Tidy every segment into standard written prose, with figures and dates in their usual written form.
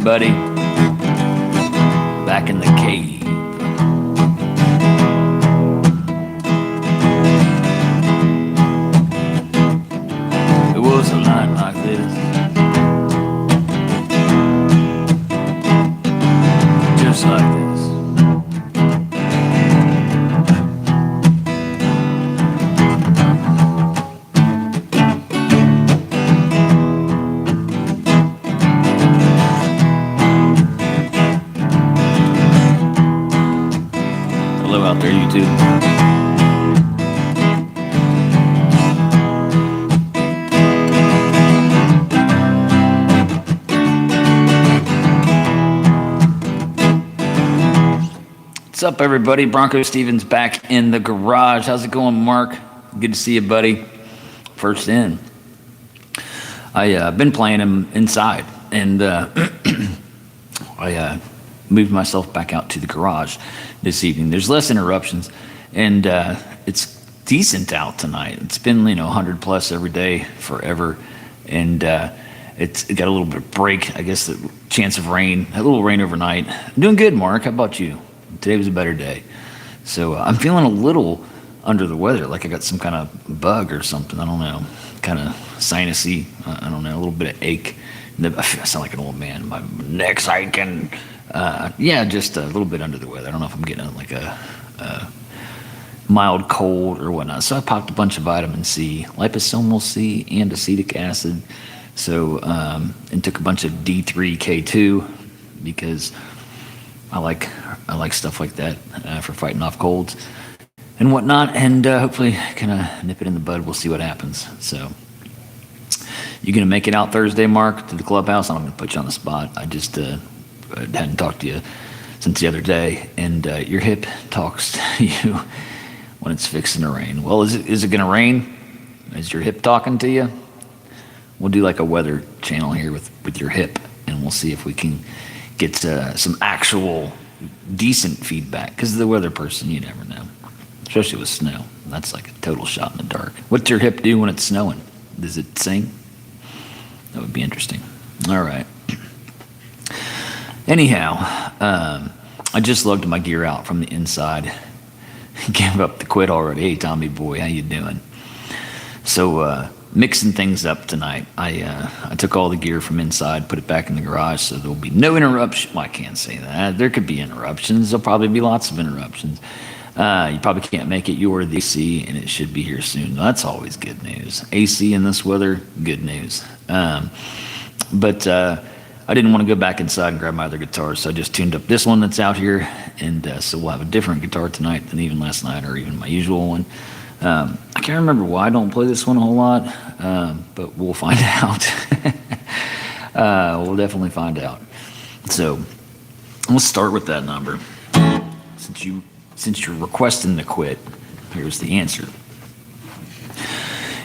everybody. Back in the cave. It was a night like this, just like this. Out there, YouTube. What's up, everybody? BroncoStevens back in the garage. How's it going, Mark? Good to see you, buddy. First in. I've been playing him inside, and I moved myself back out to the garage this evening. There's less interruptions, and it's decent out tonight. It's been 100 plus every day forever, and it got a little bit of break. I guess the chance of rain, a little rain overnight. I'm doing good, Mark. How about you? Today was a better day, so I'm feeling a little under the weather, like I got some kind of bug or something. I don't know, kind of sinusy. I don't know, a little bit of ache. I sound like an old man. My neck's aching. Yeah, just a little bit under the weather. I don't know if I'm getting like a mild cold or whatnot. So I popped a bunch of vitamin C, liposomal C, and acetic acid. So and took a bunch of D3K2 because I like stuff like that for fighting off colds and whatnot. And hopefully kind of nip it in the bud. We'll see what happens. So you gonna make it out Thursday, Mark, to the clubhouse? I'm gonna put you on the spot. I just hadn't talked to you since the other day, and your hip talks to you when it's fixing to rain. Well, is it going to rain? Is your hip talking to you? We'll do like a weather channel here with your hip, and we'll see if we can get some actual decent feedback, because the weather person, you never know, especially with snow. That's like a total shot in the dark. What's your hip do when it's snowing? Does it sing? That would be interesting. All right. Anyhow, I just lugged my gear out from the inside. Gave up the quit already. Hey, Tommy boy, how you doing? So mixing things up tonight. I took all the gear from inside, put it back in the garage, so there'll be no interruption. Well, I can't say that. There could be interruptions. There'll probably be lots of interruptions. You probably can't make it. You ordered the AC, and it should be here soon. That's always good news. AC in this weather, good news. But I didn't want to go back inside and grab my other guitar, so I just tuned up this one that's out here, and so we'll have a different guitar tonight than even last night or even my usual one. I can't remember why I don't play this one a whole lot, but we'll find out. We'll definitely find out. So let's start with that number. Since you're requesting to quit, here's the answer.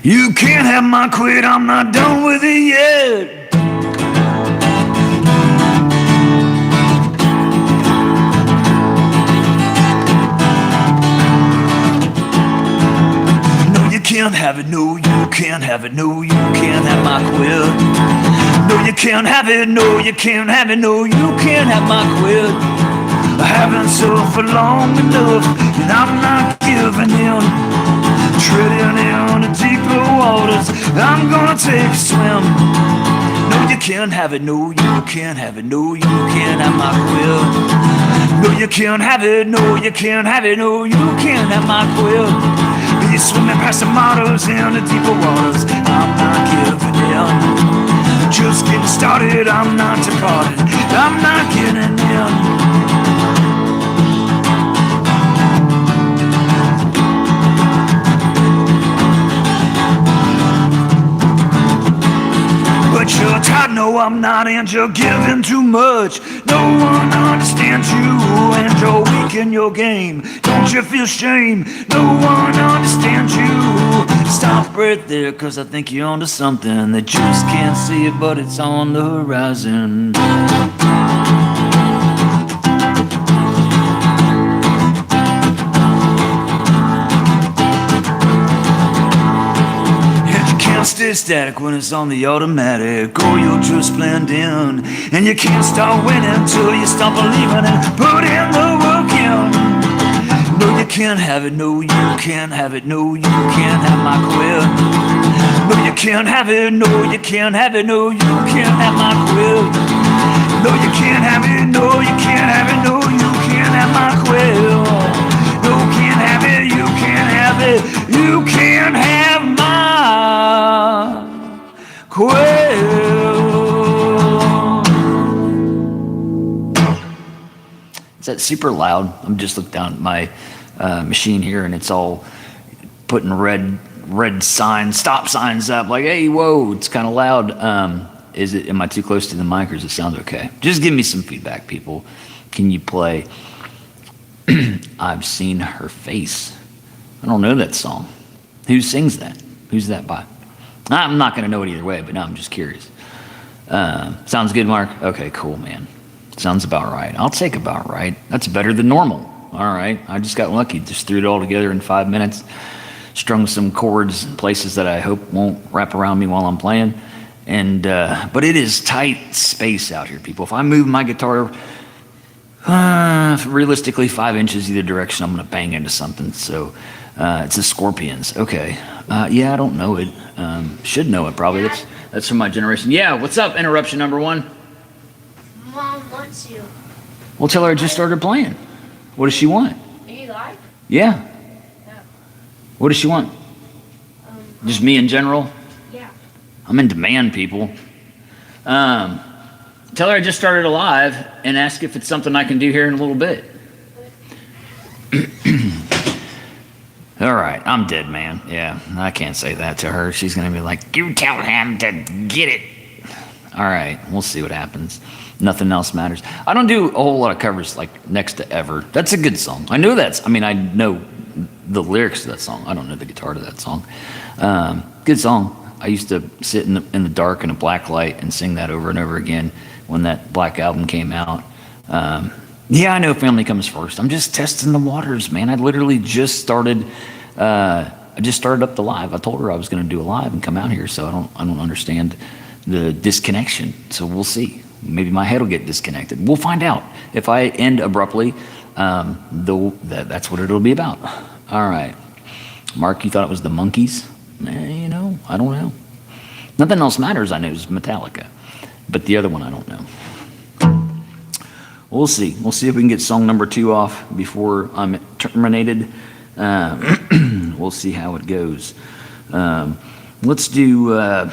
You can't have my quit, I'm not done with it yet. You can't have it, no, you can't have it, no, you can't have my quit. No, you can't have it, no, you can't have it, no, you can't have my quit. I haven't suffered long enough, and I'm not giving in. Treading in the deeper waters, I'm gonna take a swim. No, you can't have it, no, you can't have it, no, you can't have my quit. No, you can't have it, no, you can't have it, no, you can't have my quit. You're swimming past the models in the deeper waters. I'm not giving in. Just getting started, I'm not departed. I'm not getting in. But you're tired, no I'm not, and you're giving too much. No one understands you, and you're weak in your game. Don't you feel shame? No one understands you. Stop right there, cause I think you're onto something. They just can't see it, but it's on the horizon. stay static when it's on the automatic. Or you'll just blend in, and you can't start winning till you stop believing and put in the work in. No, you can't have it, no, you can't have it, no, you can't have my quit. No, you can't have it, no, you can't have it, no, you can't have my quit. No, you can't have it, no, you can't have it, no, you can't have my quit. No, can't have it, you can't have it, you can't have my quit. Is that super loud? I'm just looking down at my machine here, and it's all putting red signs, stop signs up, like, hey, whoa, it's kind of loud. Am I too close to the mic, or does it sound okay? Just give me some feedback, people. Can you play I've Seen Her Face? I don't know that song. Who sings that? Who's that by? I'm not going to know it either way, but now I'm just curious. Sounds good, Mark? Okay, cool, man. Sounds about right. I'll take about right. That's better than normal. All right. I just got lucky. Just threw it all together in 5 minutes. Strung some chords in places that I hope won't wrap around me while I'm playing. And but it is tight space out here, people. If I move my guitar realistically 5 inches either direction, I'm going to bang into something. So it's the Scorpions. Okay. Yeah, I don't know it. Should know it probably. That's from my generation. Yeah, what's up? Interruption number one. Mom wants you. Well, tell her I just started playing. What does she want? Are you live? Yeah. Yeah. What does she want? Just me in general? Yeah. I'm in demand, people. Tell her I just started a live and ask if it's something I can do here in a little bit. All right, I'm dead, man. Yeah, I can't say that to her. She's going to be like, you tell him to get it. All right, we'll see what happens. Nothing else matters. I don't do a whole lot of covers like Next to Ever. That's a good song. I know I know the lyrics to that song. I don't know the guitar to that song. Good song. I used to sit in the dark in a black light and sing that over and over again when that Black album came out. Yeah, I know Family Comes First. I'm just testing the waters, man. I literally just started. I just started up the live. I told her I was going to do a live and come out here, so I don't understand the disconnection. So we'll see. Maybe my head will get disconnected. We'll find out. If I end abruptly, that's what it'll be about. All right. Mark, you thought it was the Monkees? I don't know. Nothing else matters, I know, is Metallica. But the other one, I don't know. We'll see. We'll see if we can get song number 2 off before I'm terminated. We'll see how it goes. Let's do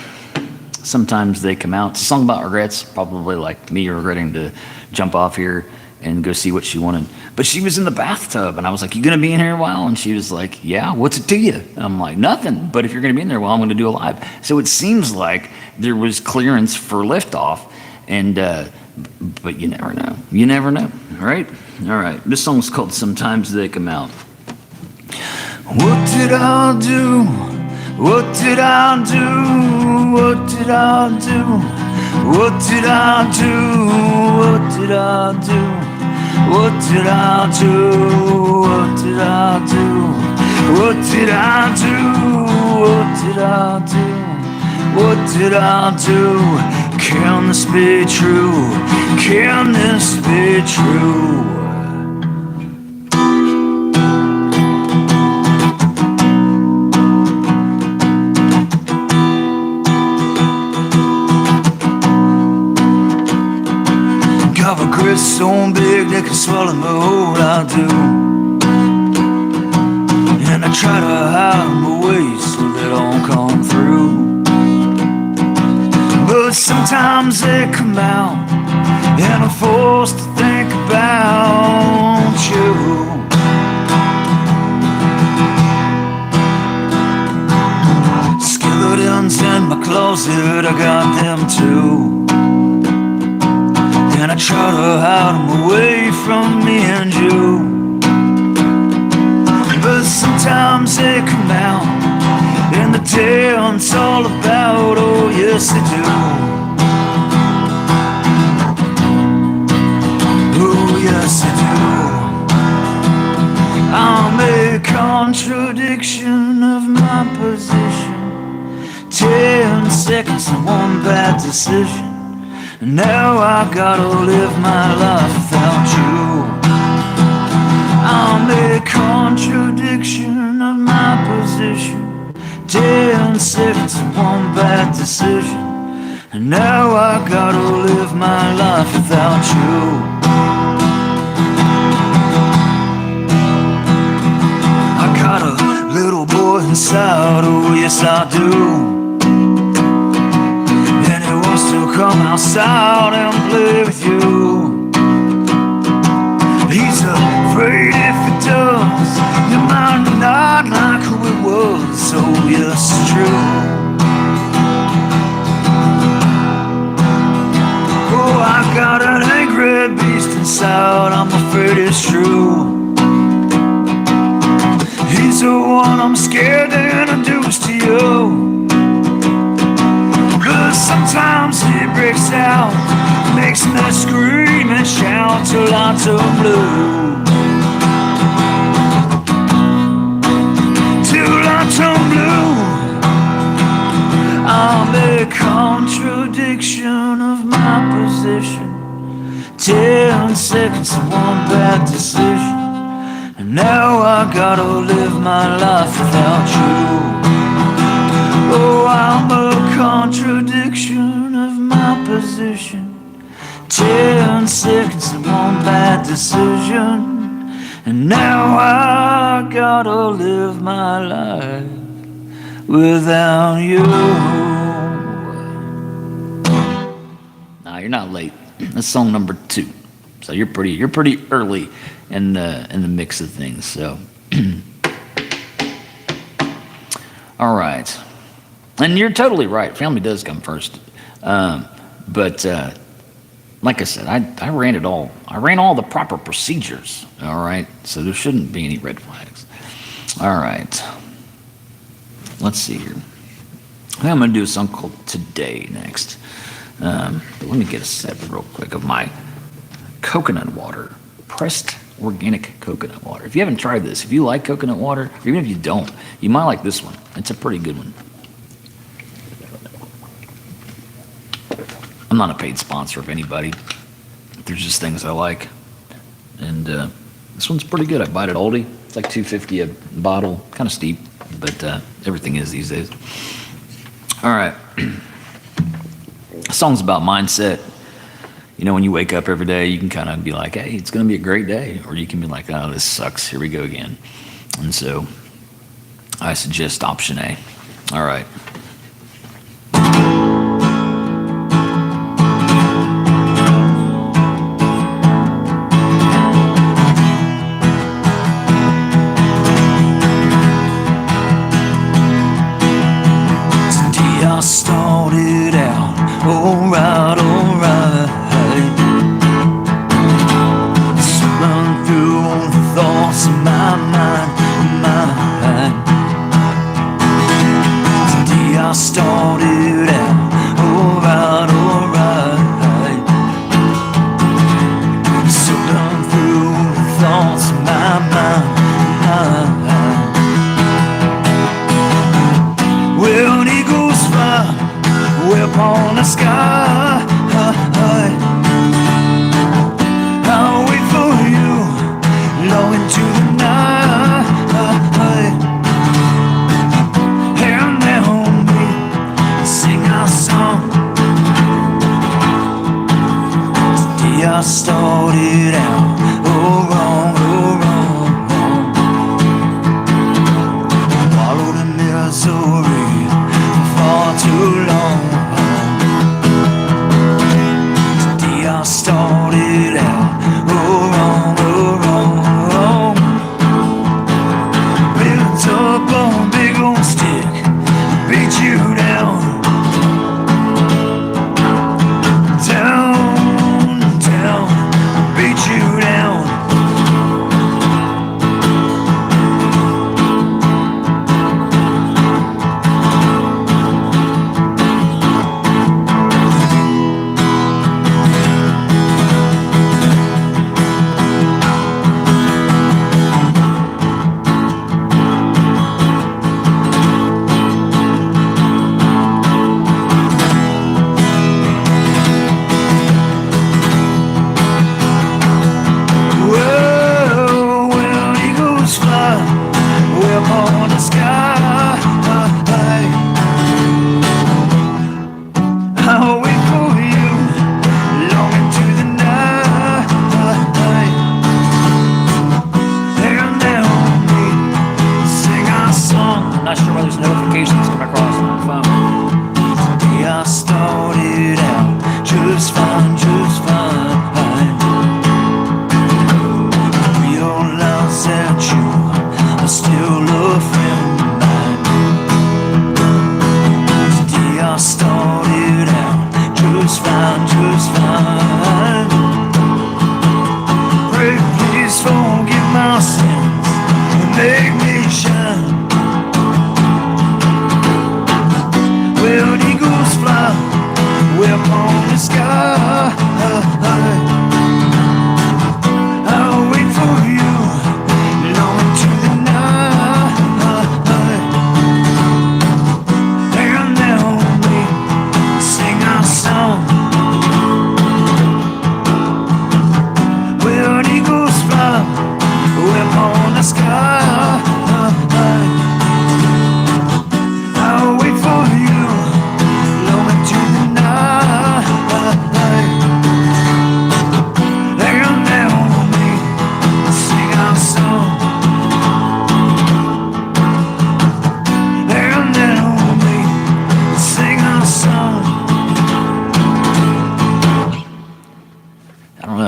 Sometimes They Come Out. It's a song about regrets, probably like me regretting to jump off here and go see what she wanted. But she was in the bathtub, and I was like, you going to be in here a while? And she was like, yeah, what's it to you? And I'm like, nothing, but if you're going to be in there, well, I'm going to do a live. So it seems like there was clearance for liftoff, and but you never know. You never know, right? All right, this song's called Sometimes They Come Out. What did I do? What did I do? What did I do? What did I do? What did I do? What did I do? What did I do? What did I do? What did I do? What did I do? Can this be true? Can this be true? Regrets so big they can swallow my whole I do. And I try to hide them away so they don't come through. But sometimes they come out, and I'm forced to think about you. Skeletons in my closet, I got them too. And I try to hide them away from me and you. But sometimes they come out, and the dance all about, oh yes they do. Oh yes they do. I'm a contradiction of my position. Tell seconds and one bad decision, and now I gotta live my life without you. I'm a contradiction of my position. 10 seconds and one bad decision, and now I gotta live my life without you. I got a little boy inside, oh yes I do, and he wants to come outside and play with you. He's afraid if it does, you might not like who it was. Oh yes, it's true. Oh, I got an angry beast inside, I'm afraid it's true. He's the one I'm scared to introduce to you. 'Cause sometimes he breaks out, makes me scream and shout till I turn blue. Till I turn blue. I'm a contradiction of my position. 10 seconds and one bad decision, and now I gotta live my life without you. Oh, I'm a contradiction of my position. 10 seconds and one bad decision, and now I gotta live my life without you. Nah, you're not late. That's song number 2. So you're pretty early in the mix of things. So, all right, and you're totally right. Family does come first, but like I said, I ran it all. I ran all the proper procedures. All right, so there shouldn't be any red flags. All right, let's see here. I think I'm gonna do a song called "Today" next. But let me get a sip real quick of my coconut water, pressed organic coconut water. If you haven't tried this, if you like coconut water, or even if you don't, you might like this one. It's a pretty good one. I'm not a paid sponsor of anybody. There's just things I like. And this one's pretty good. I buy it at Aldi. It's like $2.50 a bottle. Kind of steep, but everything is these days. All right. The song's about mindset. You know, when you wake up every day, you can kind of be like, hey, it's going to be a great day. Or you can be like, oh, this sucks. Here we go again. And so I suggest option A. All right. I started out alright, slipping through the thoughts of my mind. Today I started out alright, slipping through the thoughts of my mind. Well, an eagle's fly way up on the sky. I'll wait for you long into the night. And then we sing our song. Today I started out wrong. Followed in misery far too long. Today I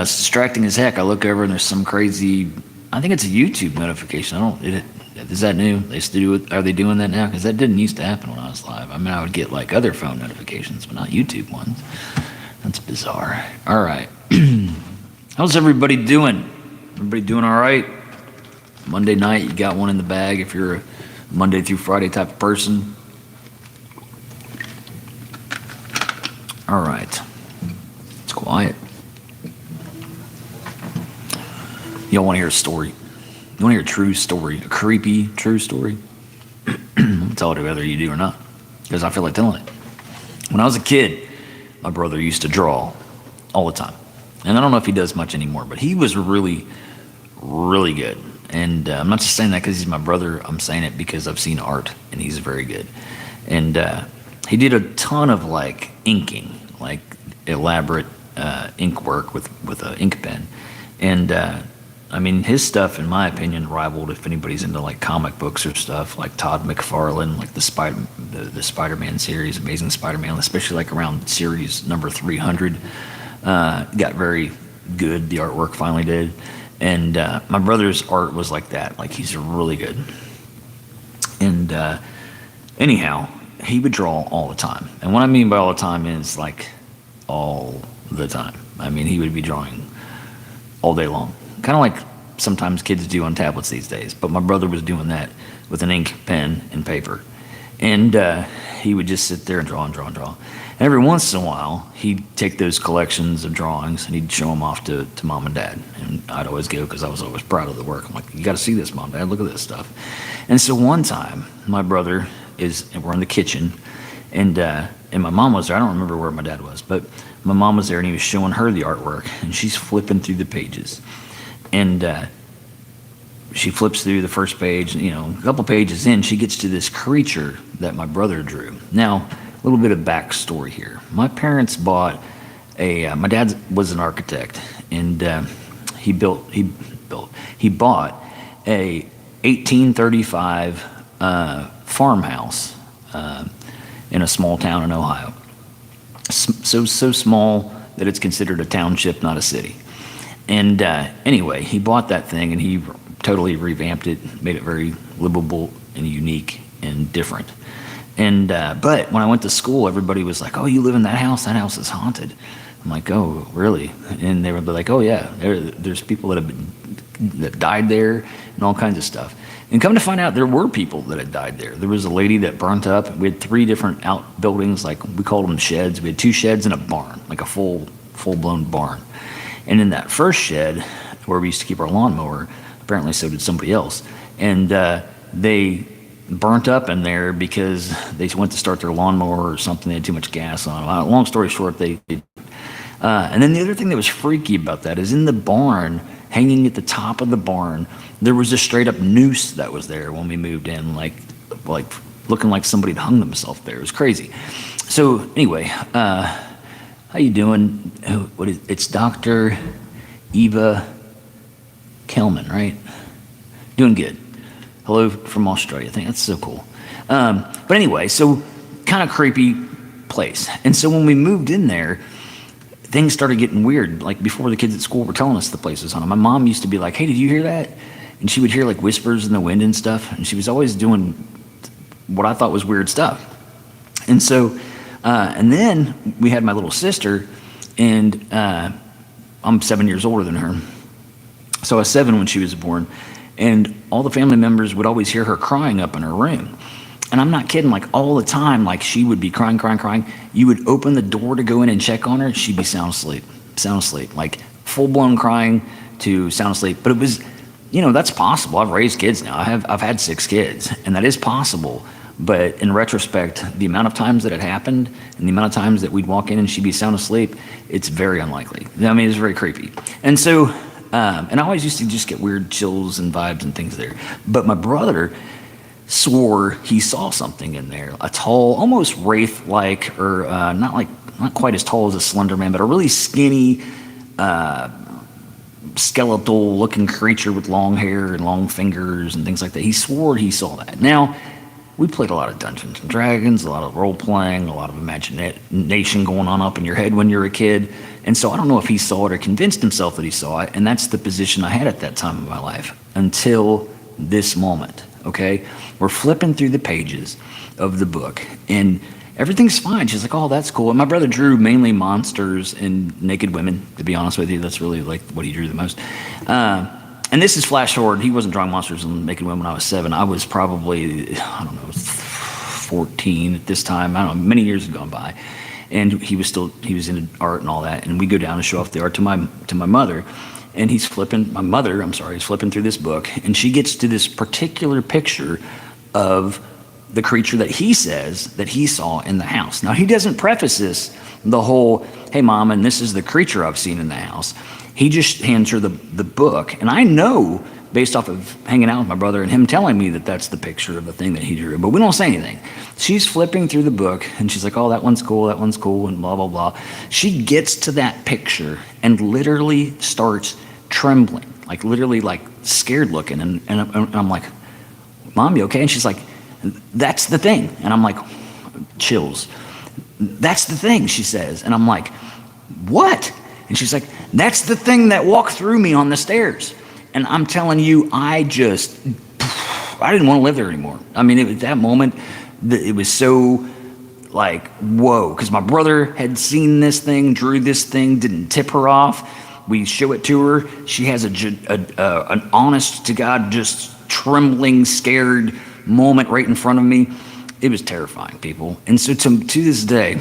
it's distracting as heck. I look over and there's some crazy, I think it's a YouTube notification. Is that new? Are they doing that now? Because that didn't used to happen when I was live. I mean, I would get like other phone notifications, but not YouTube ones. That's bizarre. All right. How's everybody doing? Everybody doing all right? Monday night, you got one in the bag if you're a Monday through Friday type of person. All right. It's quiet. You don't want to hear a story. You want to hear a true story, a creepy true story? I'll tell it whether you do or not, because I feel like telling it. When I was a kid, my brother used to draw all the time. And I don't know if he does much anymore, but he was really, really good. And I'm not just saying that because he's my brother. I'm saying it because I've seen art, and he's very good. And he did a ton of like inking, like elaborate ink work with an ink pen. And I mean, his stuff, in my opinion, rivaled if anybody's into like comic books or stuff, like Todd McFarlane, like the Spider-Man series, Amazing Spider-Man, especially like around series number 300. Got very good. The artwork finally did. And my brother's art was like that. Like, he's really good. And anyhow, he would draw all the time. And what I mean by all the time is like all the time. I mean, he would be drawing all day long. Kind of like sometimes kids do on tablets these days. But my brother was doing that with an ink pen and paper. And he would just sit there and draw and draw and draw. And every once in a while, he'd take those collections of drawings and he'd show them off to mom and dad. And I'd always go because I was always proud of the work. I'm like, you got to see this, mom, dad, look at this stuff. And so one time, my brother we're in the kitchen, and my mom was there. I don't remember where my dad was, but my mom was there and he was showing her the artwork, and she's flipping through the pages. And she flips through the first page, and, a couple pages in, she gets to this creature that my brother drew. Now, a little bit of backstory here. My parents bought my dad was an architect, and he bought a 1835 farmhouse in a small town in Ohio. So small that it's considered a township, not a city. And anyway, he bought that thing and he totally revamped it, made it very livable and unique and different. And but when I went to school, everybody was like, "Oh, you live in that house? That house is haunted." I'm like, "Oh, really?" And they were like, "Oh, yeah. There's people that died there and all kinds of stuff." And come to find out, there were people that had died there. There was a lady that burnt up. We had 3 different outbuildings, like we called them sheds. We had 2 sheds and a barn, like a full-blown barn. And in that first shed, where we used to keep our lawnmower, apparently so did somebody else. And they burnt up in there because they went to start their lawnmower or something. They had too much gas on them. Long story short, and then the other thing that was freaky about that is in the barn, hanging at the top of the barn, there was a straight up noose that was there when we moved in, like looking like somebody had hung themselves there. It was crazy. So anyway, how you doing? It's Dr. Eva Kelman, right? Doing good. Hello from Australia. I think that's so cool. But anyway, so kind of creepy place. And so when we moved in there, things started getting weird. Like before the kids at school were telling us the place was haunted. My mom used to be like, "Hey, did you hear that?" And she would hear like whispers in the wind and stuff. And she was always doing what I thought was weird stuff. And so, and then we had my little sister, and I'm 7 years older than her. So I was 7 when she was born. And all the family members would always hear her crying up in her room. And I'm not kidding, like all the time, like she would be crying. You would open the door to go in and check on her, she'd be sound asleep, like full-blown crying to sound asleep. But it was, that's possible. I've raised kids now. I've had 6 kids, and that is possible. But in retrospect, the amount of times that it happened and the amount of times that we'd walk in and she'd be sound asleep, it's very unlikely. I mean, it's very creepy. And so, and I always used to just get weird chills and vibes and things there. But my brother swore he saw something in there, a tall, almost wraith-like, or not quite as tall as a Slender Man, but a really skinny, skeletal-looking creature with long hair and long fingers and things like that. He swore he saw that. Now, we played a lot of Dungeons and Dragons, a lot of role playing, a lot of imagination going on up in your head when you're a kid. And so I don't know if he saw it or convinced himself that he saw it. And that's the position I had at that time in my life until this moment. Okay, we're flipping through the pages of the book, and everything's fine. She's like, "Oh, that's cool." And my brother drew mainly monsters and naked women. To be honest with you, that's really like what he drew the most. And this is flash forward. He wasn't drawing monsters and naked women when I was 7. I was probably, I don't know, 14 at this time. I don't know, many years had gone by, and he was into art and all that. And we go down and show off the art to my mother. And he's flipping through this book, and she gets to this particular picture of the creature that he says that he saw in the house. Now, he doesn't preface this, the whole, "Hey, Mom, and this is the creature I've seen in the house." He just hands her the book, and I know, based off of hanging out with my brother and him telling me that that's the picture of the thing that he drew, but we don't say anything. She's flipping through the book, and she's like, "Oh, that one's cool, and blah, blah, blah." She gets to that picture and literally starts trembling, like literally like scared looking. And I'm like, "Mom, you okay?" And she's like, "That's the thing." And I'm like, chills. "That's the thing," she says. And I'm like, "What?" And she's like, "That's the thing that walked through me on the stairs." And I'm telling you, I didn't want to live there anymore. I mean, at that moment, it was so like, whoa, because my brother had seen this thing, drew this thing, didn't tip her off. We show it to her. She has an honest to God, just trembling, scared moment right in front of me. It was terrifying, people. And so to this day,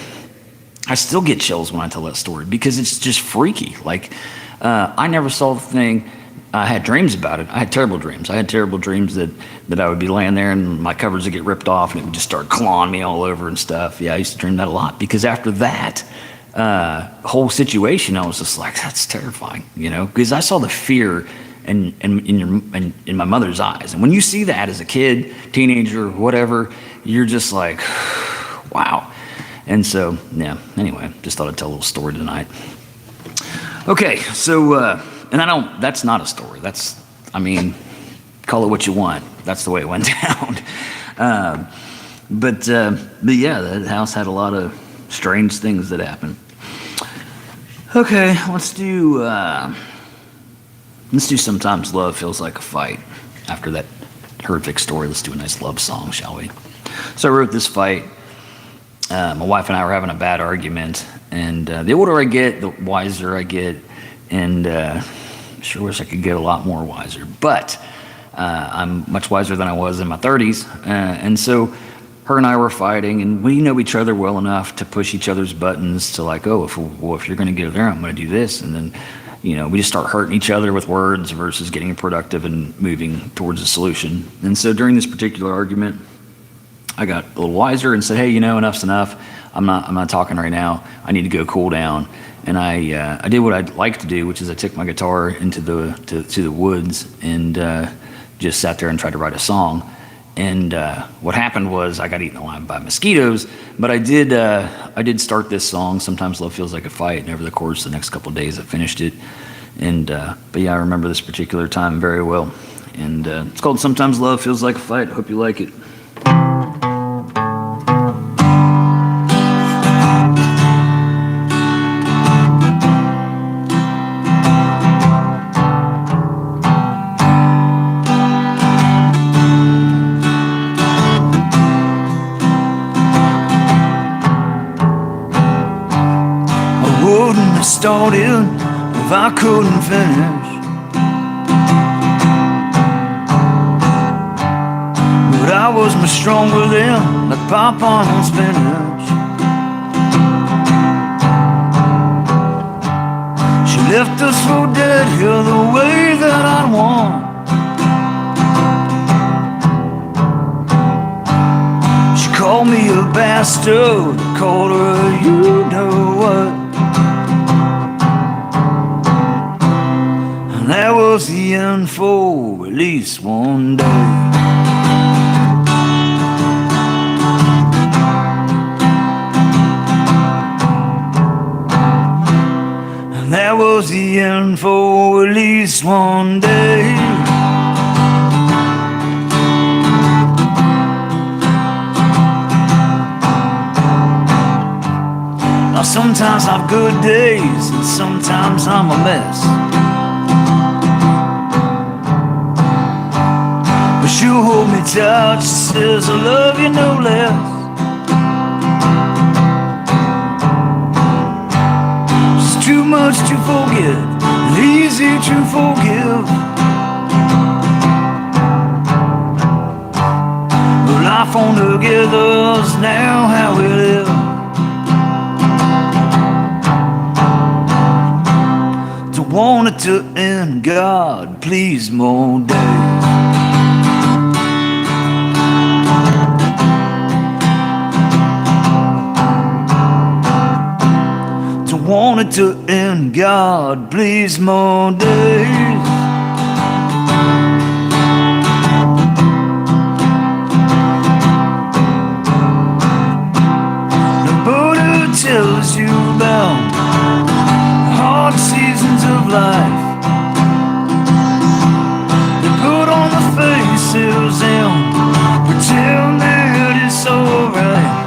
I still get chills when I tell that story because it's just freaky. Like, I never saw the thing. I had dreams about it. I had terrible dreams. I had terrible dreams that I would be laying there and my covers would get ripped off and it would just start clawing me all over and stuff. Yeah, I used to dream that a lot because after that whole situation, I was just like, that's terrifying, because I saw the fear in my mother's eyes. And when you see that as a kid, teenager, whatever, you're just like, wow. And so, yeah, anyway, just thought I'd tell a little story tonight. Okay, so, and that's not a story. Call it what you want. That's the way it went down. But yeah, that house had a lot of strange things that happened. Okay, let's do Sometimes Love Feels Like a Fight. After that horrific story, let's do a nice love song, shall we? So I wrote this fight. My wife and I were having a bad argument, and the older I get, the wiser I get, and sure wish I could get a lot more wiser, but I'm much wiser than I was in my 30s, and so her and I were fighting, and we know each other well enough to push each other's buttons to like, oh, if you're going to go there, I'm going to do this, and then we just start hurting each other with words versus getting productive and moving towards a solution. And so during this particular argument, I got a little wiser and said, hey, enough's enough. I'm not talking right now. I need to go cool down. And I did what I'd like to do, which is I took my guitar into the woods and just sat there and tried to write a song. And what happened was I got eaten alive by mosquitoes, but I did start this song, Sometimes Love Feels Like a Fight, and over the course of the next couple of days I finished it. And but yeah, I remember this particular time very well. And it's called Sometimes Love Feels Like a Fight. Hope you like it. Started if I couldn't finish, but I was much stronger than like popcorn and spinach. She left us for dead here the way that I'd want. She called me a bastard, called her you know what. That was the end for at least one day. And that was the end for at least one day. sometimes I've good days, and sometimes I'm a mess. But she'll hold me tight, she says I love you no less. It's too much to forget, and easy to forgive. But life on together's now how we live. Don't want it to end, God, please, more days. Want it to end, God, please, more days. Nobody tells you about the hard seasons of life. They put on the faces and pretend that it's alright.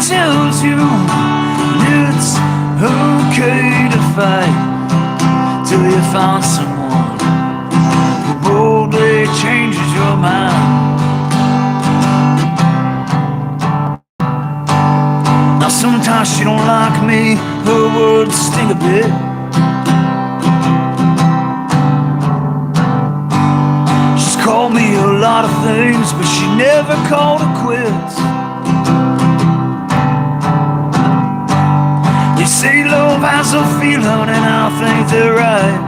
Tells you it's okay to fight till you find someone who boldly changes your mind. Now sometimes she don't like me, her words sting a bit. She's called me a lot of things, but she never called it quits. They say love has a feeling, and I think they're right.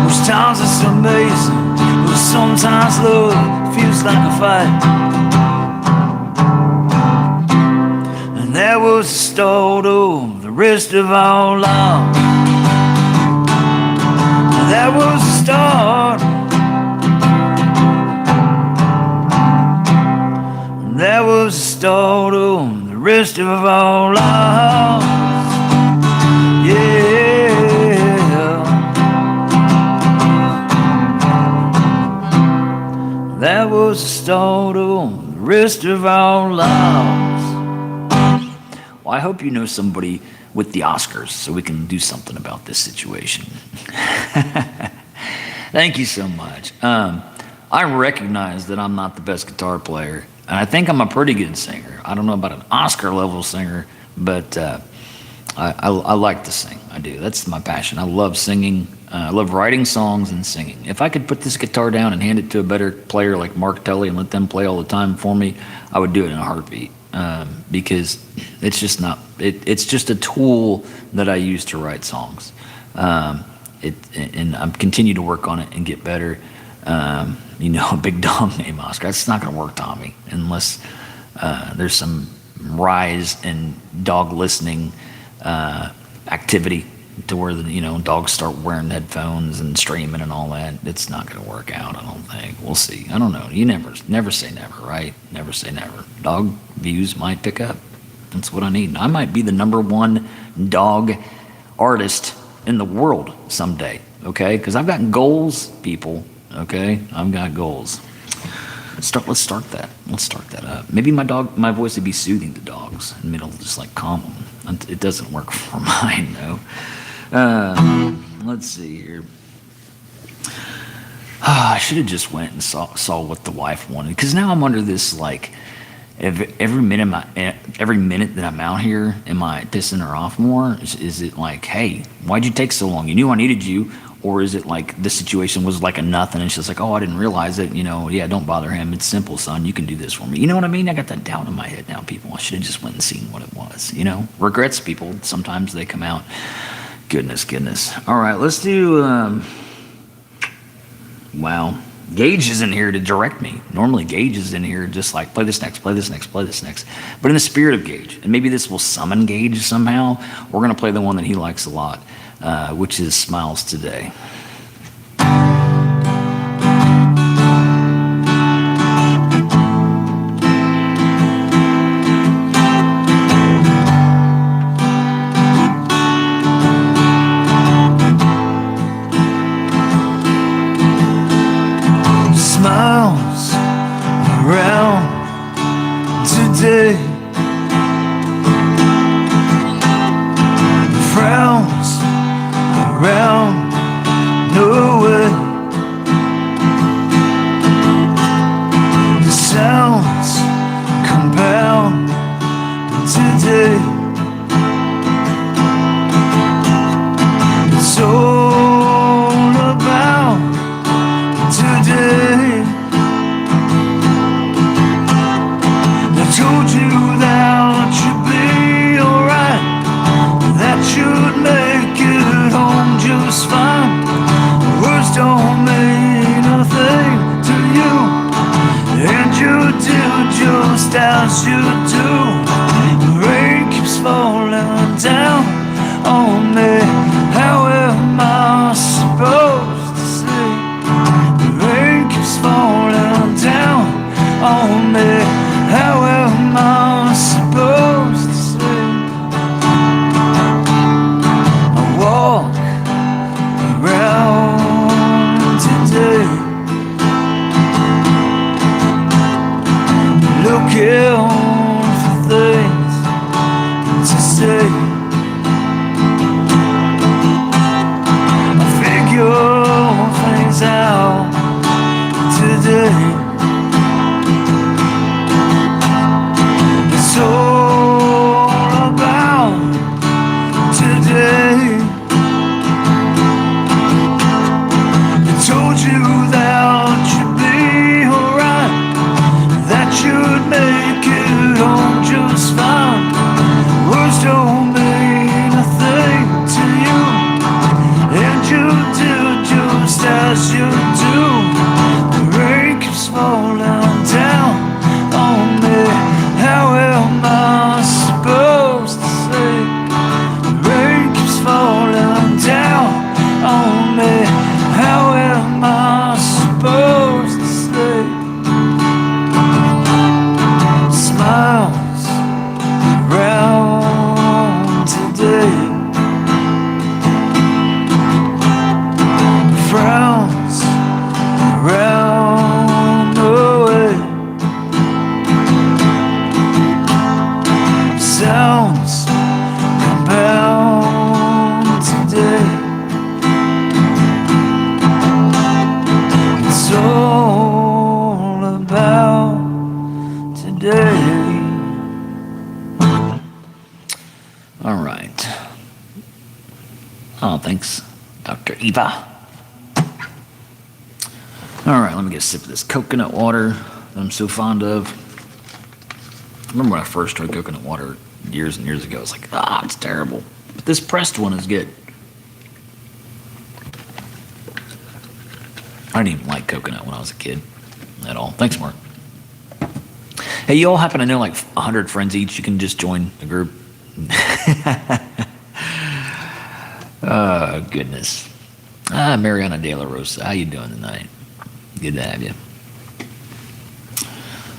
Most times it's amazing, but sometimes love feels like a fight. And that was the start of the rest of our lives. That was the start. That was the start of the rest of our lives. Yeah. That was the start of the rest of our lives. Well, I hope you know somebody with the Oscars so we can do something about this situation. Thank you so much. I recognize that I'm not the best guitar player. And I think I'm a pretty good singer. I don't know about an Oscar-level singer, but I like to sing. I do. That's my passion. I love singing. I love writing songs and singing. If I could put this guitar down and hand it to a better player like Mark Tully and let them play all the time for me, I would do it in a heartbeat. Because it's just not. It's just a tool that I use to write songs. And I'm continue to work on it and get better. A big dog named Oscar. That's not going to work, Tommy, unless there's some rise in dog listening activity to where dogs start wearing headphones and streaming and all that. It's not going to work out, I don't think. We'll see. I don't know. You never say never, right? Never say never. Dog views might pick up. That's what I need. I might be the #1 dog artist in the world someday, okay? Because I've got goals, people. Okay, I've got goals. Let's start that up. Maybe my voice would be soothing to dogs, and it'll just like calm them. It doesn't work for mine though. Let's see here. I should have just went and saw what the wife wanted, because now I'm under this like every minute that I'm out here, am I pissing her off more? Is it like, hey, why'd you take so long? You knew I needed you. Or is it like the situation was like a nothing and she's like, oh, I didn't realize it. Yeah, don't bother him. It's simple, son. You can do this for me. You know what I mean? I got that doubt in my head now, people. I should have just went and seen what it was. Regrets, people. Sometimes they come out. Goodness. All right, let's do, wow. Gage is in here to direct me. Normally Gage is in here just like, play this next. But in the spirit of Gage, and maybe this will summon Gage somehow, we're going to play the one that he likes a lot. Which is Smiles Today. Smiles just as you do. The rain keeps falling down on me. How am I supposed to sleep? The rain keeps falling down on me. How am I supposed to sleep? I walk around today, looking for things to say. I figure things out today. It's all about today. I told you that you'd be alright, that you'd make it home just fine. Words don't mean a thing to you, and you do just as you do. The rain keeps falling down on me. How am I supposed to sleep? The rain keeps falling down on me. How am I supposed to sleep? Smiles around today, frowns around the way, sounds compound today. It's all about today. All right. Oh, thanks, Dr. Eva. All right, let me get a sip of this coconut water that I'm so fond of. I remember when I first tried coconut water years and years ago. I was like, it's terrible. But this pressed one is good. I didn't even like coconut when I was a kid at all. Thanks, Mark. Hey, you all happen to know like 100 friends each? You can just join the group. Oh, goodness. Mariana De La Rosa, how you doing tonight? Good to have you.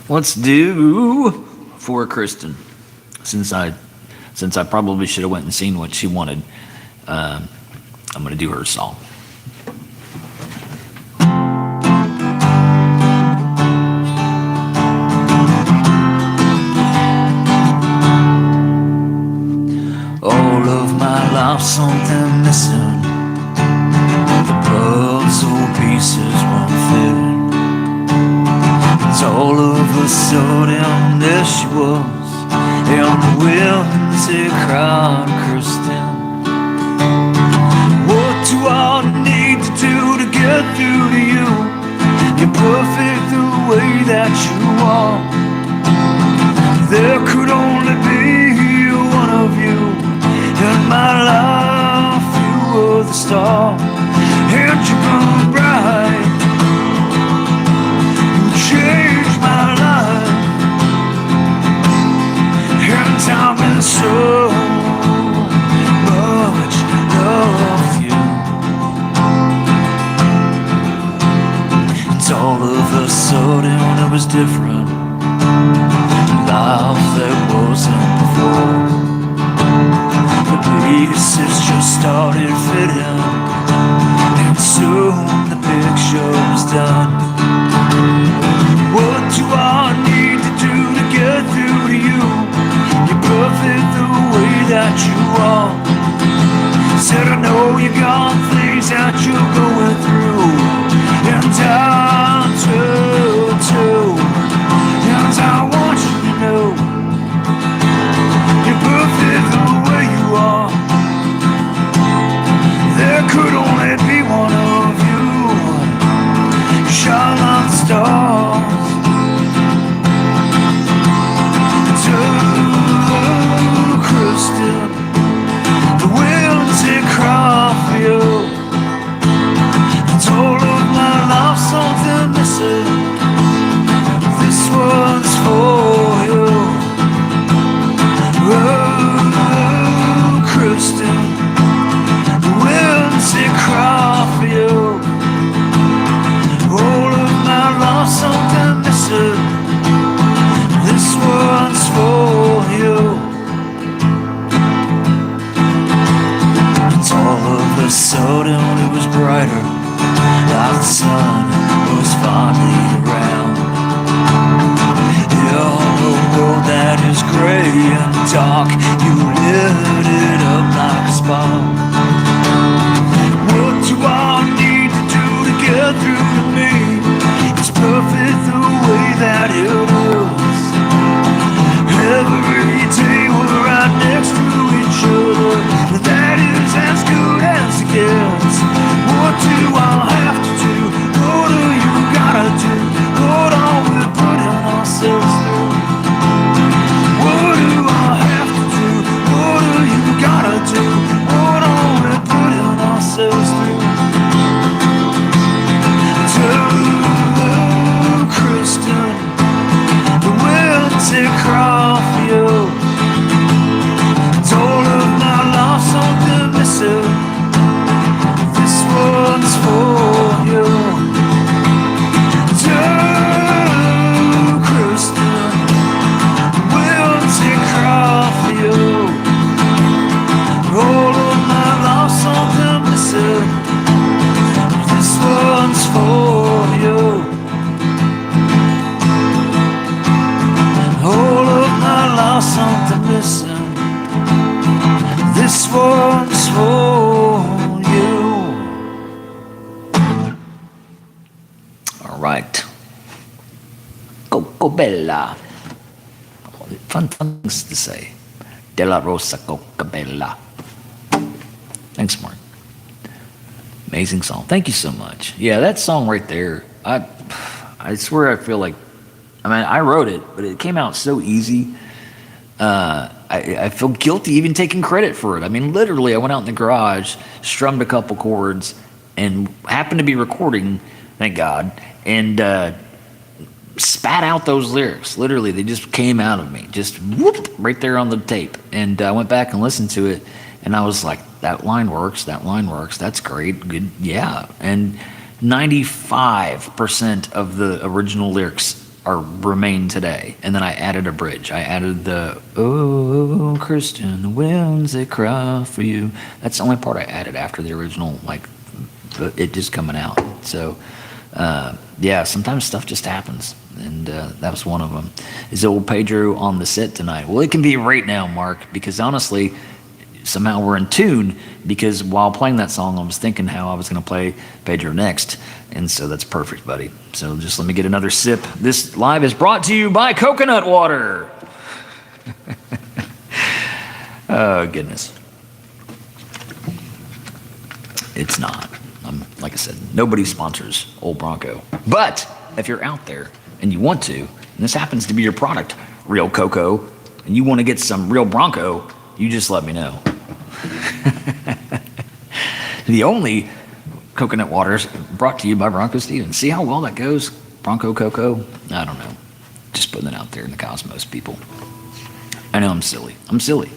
Let's do for Kristen. Since I probably should have went and seen what she wanted, I'm going to do her song. All of my life, something missing. The puzzle pieces weren't fitting. It's all of a sudden there she was, and the winds it cried, Kristen. What do I need to do to get through to you? You're perfect the way that you are. There could only be one of you in my life. You were the star, and you burned bright. You changed my life, and time is so much love you. It's all of a sudden it was different. Life that wasn't before. The pieces just started fitting, and soon the picture was done. What do I need to do to get through to you? You're perfect the way that you are. Said I know you got things that you're going through, and I do too. And I want you to know you're perfect the way you are. There could only be one of you. Shine like the stars. dark, you lit it up like a spark. What do I need to do to get through to me? It's perfect the way that it is. Every day we're right next to each other, and that is as good as it gets. What do I have to do? What do you gotta do? Hold on, we're putting ourselves through. What do I have to do? What do you gotta do? Hold on, we're putting ourselves through. Tell Kristen, the winds that cry for you. It's all of my life, something missing. This one's for you. Tell Kristen, the winds that cry for you. All of my life, something missing. This one's for you. All of my life, something missing. This one's for you. All right. Coco Bella. Fun things to say. De La Rosa Coca Bella. Thanks, Mark. Amazing song. Thank you so much. Yeah, that song right there, I swear I feel like, I mean, I wrote it, but it came out so easy. I feel guilty even taking credit for it. I mean, literally, I went out in the garage, strummed a couple chords, and happened to be recording, thank God, and spat out those lyrics. Literally, they just came out of me, just whoop, right there on the tape. And I went back and listened to it, and I was like, that line works, that's great, good, yeah. And 95% of the original lyrics remain today. And then I added a bridge. I added the, oh, Christian, the winds that cry for you. That's the only part I added after the original, like, it just coming out. So, yeah, sometimes stuff just happens. And that was one of them. Is old Pedro on the set tonight? Well, it can be right now, Mark, because honestly, somehow we're in tune, because while playing that song, I was thinking how I was going to play Pedro next. And so that's perfect, buddy. So just let me get another sip. This live is brought to you by coconut water. Oh, goodness. It's not. Like I said, nobody sponsors Old Bronco. But if you're out there and you want to, and this happens to be your product, Real Cocoa, and you want to get some Real Bronco, you just let me know. The only coconut water is brought to you by BroncoStevens. See how well that goes? Bronco Cocoa? I don't know. Just putting it out there in the cosmos, people. I know I'm silly.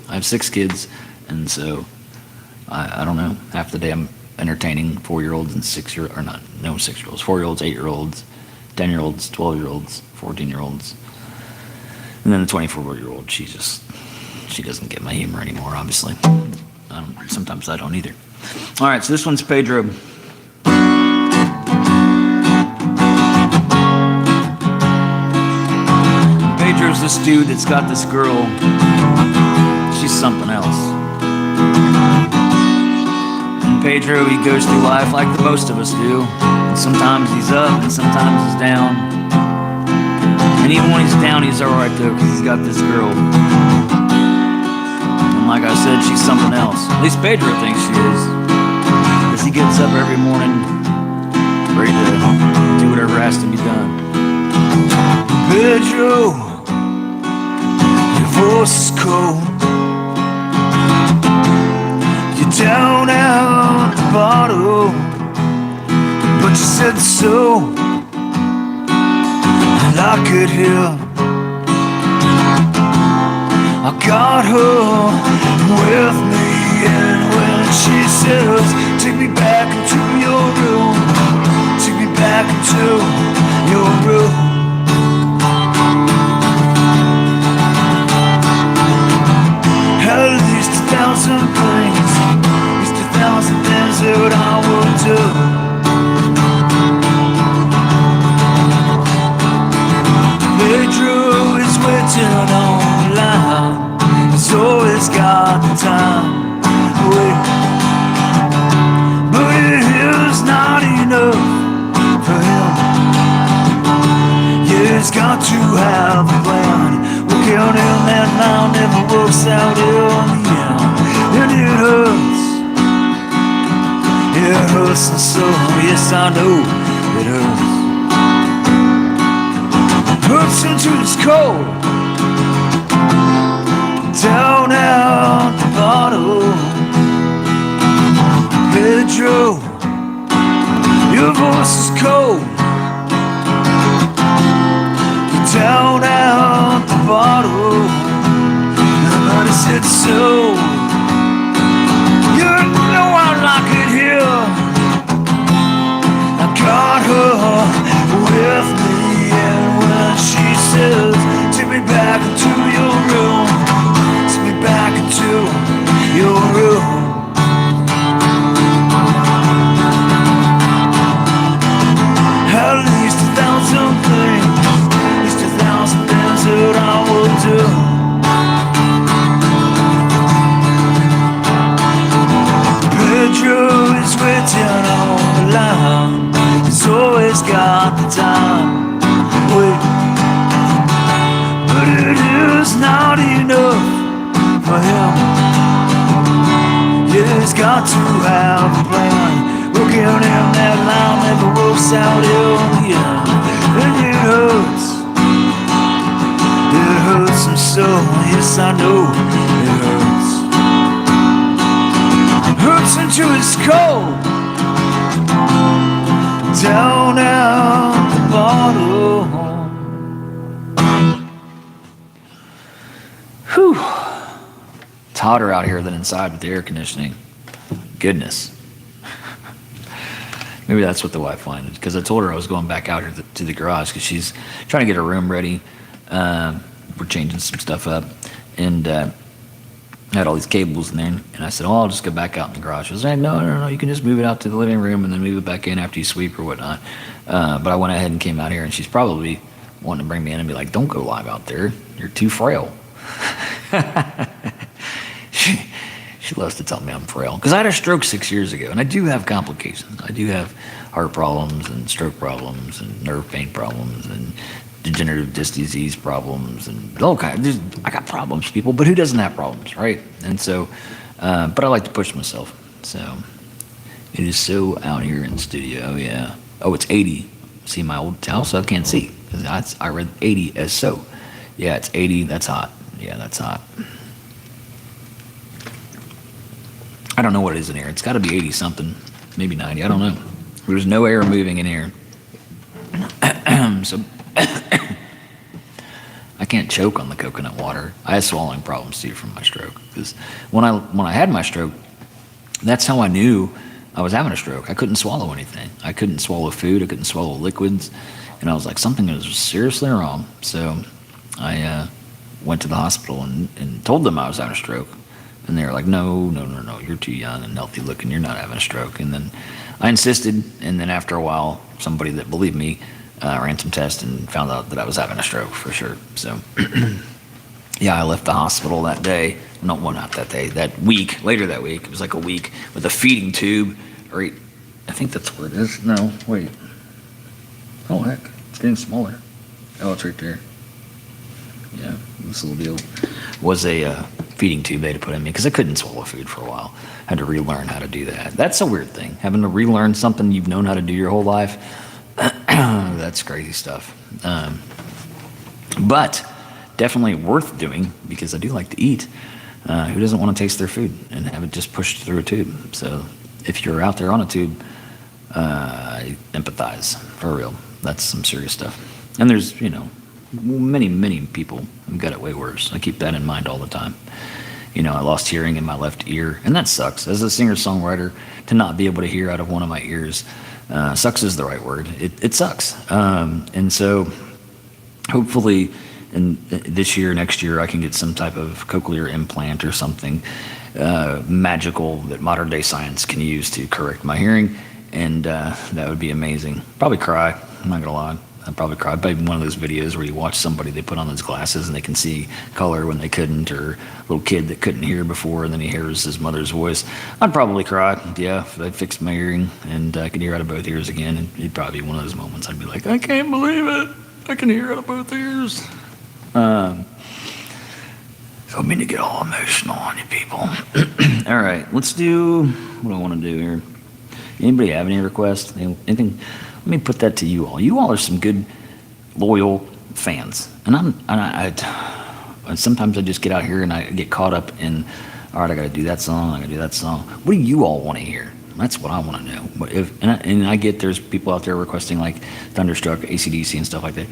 I have 6 kids, and so I don't know. Half the day I'm entertaining 4-year-olds and 6-year-olds, or not, no 6-year-olds, 4-year-olds, 8-year-olds, 10-year-olds, 12-year-olds, 14-year-olds. And then the 24-year-old, she doesn't get my humor anymore, obviously. Sometimes I don't either. All right, so this one's Pedro. Pedro's this dude that's got this girl. She's something else. And Pedro, he goes through life like the most of us do. And sometimes he's up and sometimes he's down. And even when he's down, he's all right, though, because he's got this girl. And like I said, she's something else. At least Pedro thinks she is. Because he gets up every morning, ready to do whatever has to be done. Pedro, your voice is cold. You're down at the bottom, but you said so. And I could hear. I got her with me, and when she says, take me back into your room, take me back into your room. At least 1,000 things, at least 1,000 things that I will do. Pedro is waiting on the line. He's got to have a plan. Working in that now never works out in the end. And it hurts. It hurts and so, yes I know it hurts. Hurts into this cold. Down at the bottom. Pedro, your voice is cold. Down at the bottom. And I said so. You know I like it here. I got her with me, and when she says, take me back into your room, take me back into your room. At least 1,000 things, at least 1,000 things that I will do. Pedro is waiting on the line. He's always got the time. Wait, but it is not enough for him. Yeah, he's got to have a plan. Working in that line never works out in the end. And it hurts. It hurts him so. Yes, I know it hurts. Hurts into his cold. Down at the bottom. Whew. It's hotter out here than inside with the air conditioning. Goodness. Maybe that's what the wife wanted, because I told her I was going back out here to the garage because she's trying to get her room ready. We're changing some stuff up, and I had all these cables in there, and I said, oh, I'll just go back out in the garage. She was like, no, you can just move it out to the living room and then move it back in after you sweep or whatnot. But I went ahead and came out here, and she's probably wanting to bring me in and be like, don't go live out there. You're too frail. She loves to tell me I'm frail, because I had a stroke 6 years ago, and I do have complications. I do have heart problems and stroke problems and nerve pain problems and degenerative disc disease problems and all kinds. I got problems, people, but who doesn't have problems, right? And so, but I like to push myself. So it is so out here in the studio, yeah. Oh, it's 80. See my old house? I can't see, because I read 80 as so. Yeah, it's 80. That's hot. Yeah, that's hot. I don't know what it is in here. It's got to be 80 something, maybe 90. I don't know. There's no air moving in here. So I can't choke on the coconut water. I had swallowing problems too from my stroke. Because when I had my stroke, that's how I knew I was having a stroke. I couldn't swallow anything. I couldn't swallow food. I couldn't swallow liquids. And I was like, something is seriously wrong. So I went to the hospital and told them I was having a stroke. And they were like, no, you're too young and healthy looking, you're not having a stroke. And then I insisted, and then after a while, somebody that believed me ran some tests and found out that I was having a stroke for sure. So, yeah, I left the hospital that day. No, well, not that day, that week, later that week. It was like a week with a feeding tube. Right, I think that's what it is. No, wait. Oh, heck, it's getting smaller. Oh, it's right there. Yeah, this little deal was a feeding tube they had to put in me because I couldn't swallow food for a while. I had to relearn how to do that. That's a weird thing, having to relearn something you've known how to do your whole life. That's crazy stuff. But definitely worth doing because I do like to eat. Who doesn't want to taste their food and have it just pushed through a tube? So if you're out there on a tube, I empathize for real. That's some serious stuff. And there's, many people who got it way worse. I keep that in mind all the time. I lost hearing in my left ear, and that sucks. As a singer-songwriter, to not be able to hear out of one of my ears, sucks is the right word. It sucks. And so hopefully this year, next year, I can get some type of cochlear implant or something magical that modern day science can use to correct my hearing, and that would be amazing. Probably cry, I'm not gonna lie. I'd probably cry. Probably one of those videos where you watch somebody, they put on those glasses and they can see color when they couldn't, or a little kid that couldn't hear before and then he hears his mother's voice. I'd probably cry, yeah, if they fixed my hearing and I could hear out of both ears again. And it'd probably be one of those moments I'd be like, I can't believe it. I can hear out of both ears. Don't mean to get all emotional on you people. All right, let's do what do I want to do here. Anybody have any requests? Anything? Let me put that to you all. You all are some good, loyal fans, and sometimes I just get out here and I get caught up in, all right, I got to do that song, I got to do that song. What do you all want to hear? That's what I want to know. But I get there's people out there requesting like Thunderstruck, AC/DC, and stuff like that.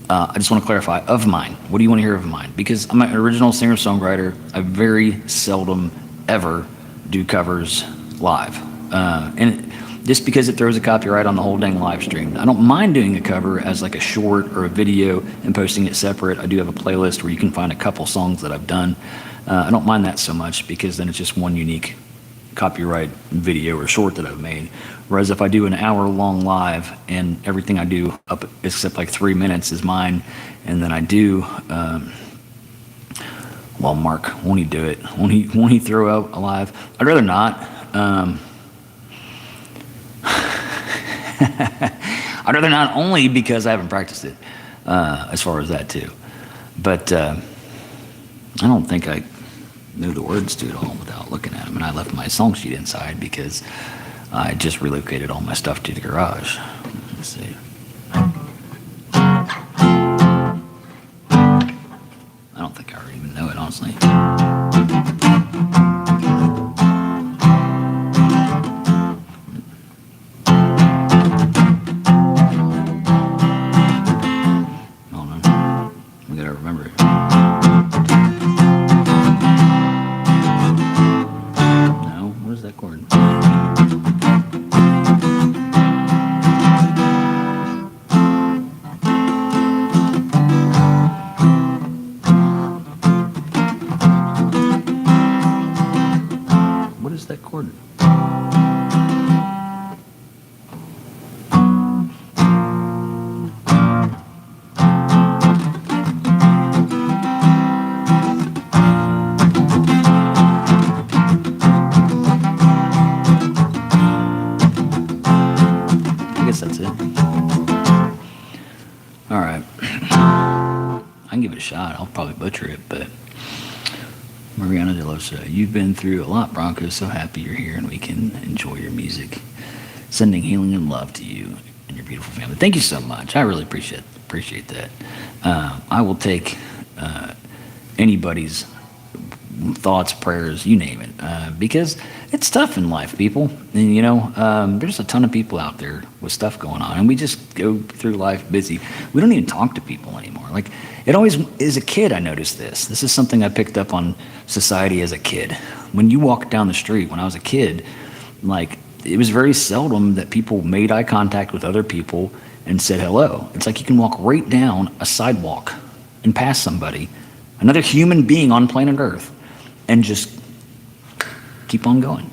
I just want to clarify, of mine. What do you want to hear of mine? Because I'm an original singer-songwriter. I very seldom ever do covers live. And just because it throws a copyright on the whole dang live stream. I don't mind doing a cover as like a short or a video and posting it separate. I do have a playlist where you can find a couple songs that I've done. I don't mind that so much because then it's just one unique copyright video or short that I've made. Whereas if I do an hour-long live and everything I do up except like 3 minutes is mine, and then I do, well, Mark, won't he do it? Won't he throw out a live? I'd rather not. I'd rather not, only because I haven't practiced it, as far as that too. But I don't think I knew the words to it all without looking at them. And I left my song sheet inside because I just relocated all my stuff to the garage. Let's see. I don't think I even know it, honestly. Hold on. We gotta remember it. That chord. What is that chord? That's it. All right. I can give it a shot. I'll probably butcher it, but Mariana De Losa, you've been through a lot, Bronco. So happy you're here and we can enjoy your music. Sending healing and love to you and your beautiful family. Thank you so much. I really appreciate that. I will take anybody's thoughts, prayers, you name it, because it's tough in life, people. And there's a ton of people out there with stuff going on, and we just go through life busy. We don't even talk to people anymore. Like, it always, as a kid, I noticed this. This is something I picked up on society as a kid. When you walk down the street, when I was a kid, like, it was very seldom that people made eye contact with other people and said hello. It's like you can walk right down a sidewalk and pass somebody, another human being on planet Earth, and just keep on going.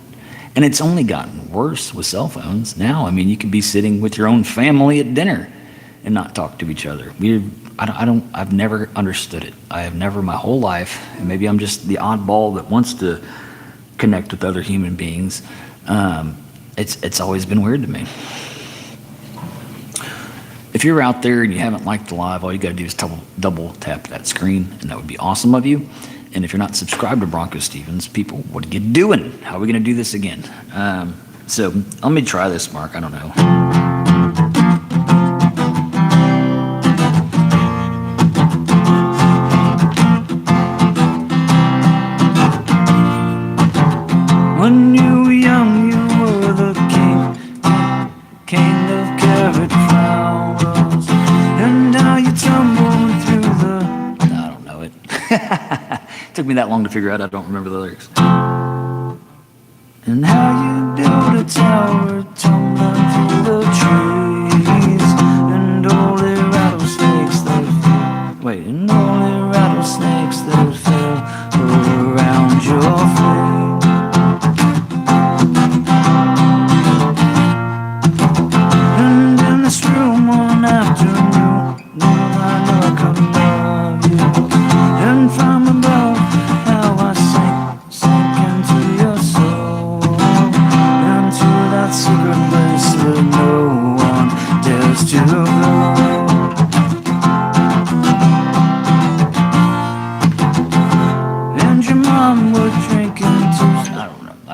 And it's only gotten worse with cell phones now. I mean, you could be sitting with your own family at dinner and not talk to each other. I've never understood it. I have never my whole life, and maybe I'm just the oddball that wants to connect with other human beings. It's always been weird to me. If you're out there and you haven't liked the live, all you gotta do is double tap that screen, and that would be awesome of you. And if you're not subscribed to BroncoStevens, people, what are you doing? How are we going to do this again? So let me try this, Mark. I don't know. When you were young, you were the king of carrot flowers, and now you tumble through the... I don't know it. Took me that long to figure out. I don't remember the lyrics. And how you build a tower tumbling through the trees, and all the rattlesnakes that fell around your feet. And in this room one afternoon, I look above you, and from above how I sink into your soul, into that secret place that no one dares to go.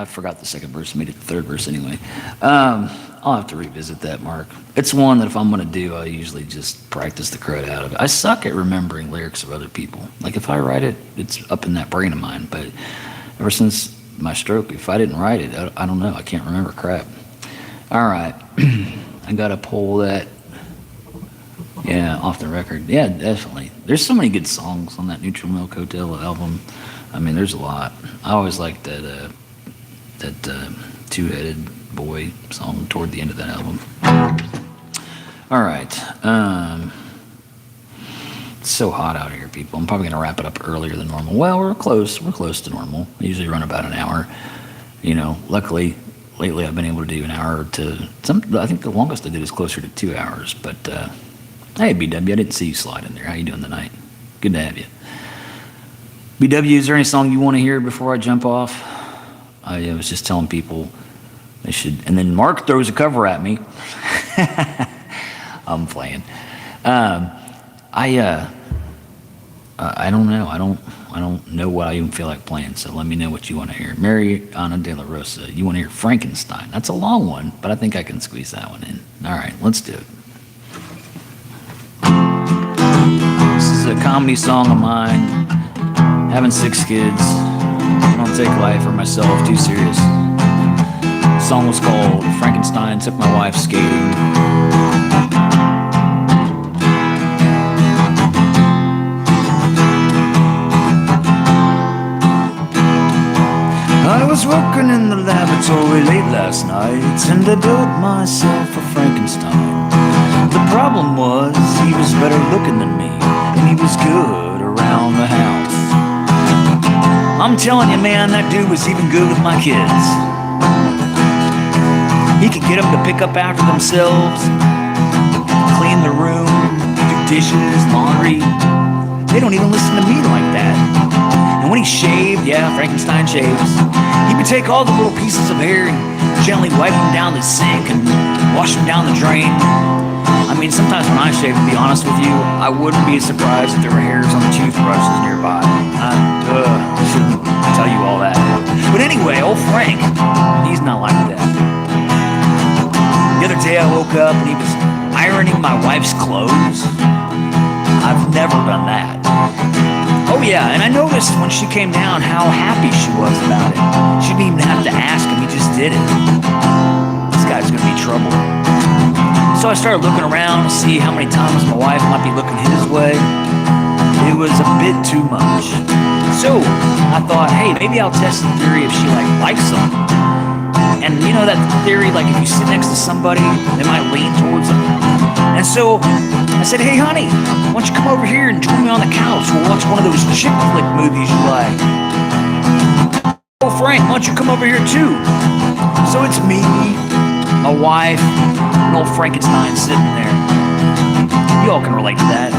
forgot the second verse. I made it the third verse anyway. I'll have to revisit that, Mark. It's one that if I'm going to do, I usually just practice the crud out of it. I suck at remembering lyrics of other people. Like if I write it, it's up in that brain of mine. But ever since my stroke, if I didn't write it, I don't know. I can't remember crap. All right. I got to pull that. Yeah, off the record. Yeah, definitely. There's so many good songs on that Neutral Milk Hotel album. I mean, there's a lot. I always liked that Two-Headed Boy song toward the end of that album. All right. It's so hot out here, people. I'm probably going to wrap it up earlier than normal. Well, we're close. We're close to normal. I usually run about an hour. You know, luckily, lately I've been able to do an hour to I think the longest I did is closer to 2 hours. But hey, BW, I didn't see you slide in there. How you doing tonight? Good to have you. BW, is there any song you want to hear before I jump off? I was just telling people they should. And then Mark throws a cover at me. I'm playing. I don't know. I don't know what I even feel like playing. So let me know what you want to hear. Mariana De La Rosa. You want to hear Frankenstein? That's a long one, but I think I can squeeze that one in. All right, let's do it. This is a comedy song of mine. Having 6 kids. I don't take life or myself too serious. The song was called Frankenstein Took My Wife Skating. I was working in the laboratory late last night, and I built myself a Frankenstein. The problem was, he was better looking than me, and he was good around the house. I'm telling you, man, that dude was even good with my kids. He could get them to pick up after themselves, clean the room, do dishes, laundry. They don't even listen to me like that. And when he shaved, yeah, Frankenstein shaves, he would take all the little pieces of hair and gently wipe them down the sink and wash them down the drain. I mean, sometimes when I shave, to be honest with you, I wouldn't be surprised if there were hairs on the toothbrushes nearby. I shouldn't tell you all that. But anyway, old Frank, he's not like that. The other day I woke up and he was ironing my wife's clothes. I've never done that. Oh yeah, and I noticed when she came down how happy she was about it. She didn't even have to ask him, he just did it. This guy's gonna be trouble. So I started looking around to see how many times my wife might be looking his way. It was a bit too much. So I thought, hey, maybe I'll test the theory if she likes him. And you know that theory, like if you sit next to somebody, they might lean towards them. And so I said, hey honey, why don't you come over here and join me on the couch? We'll watch one of those chick flick movies you like. Oh Frank, why don't you come over here too? So it's me, my wife, and old Frankenstein sitting there. You all can relate to that.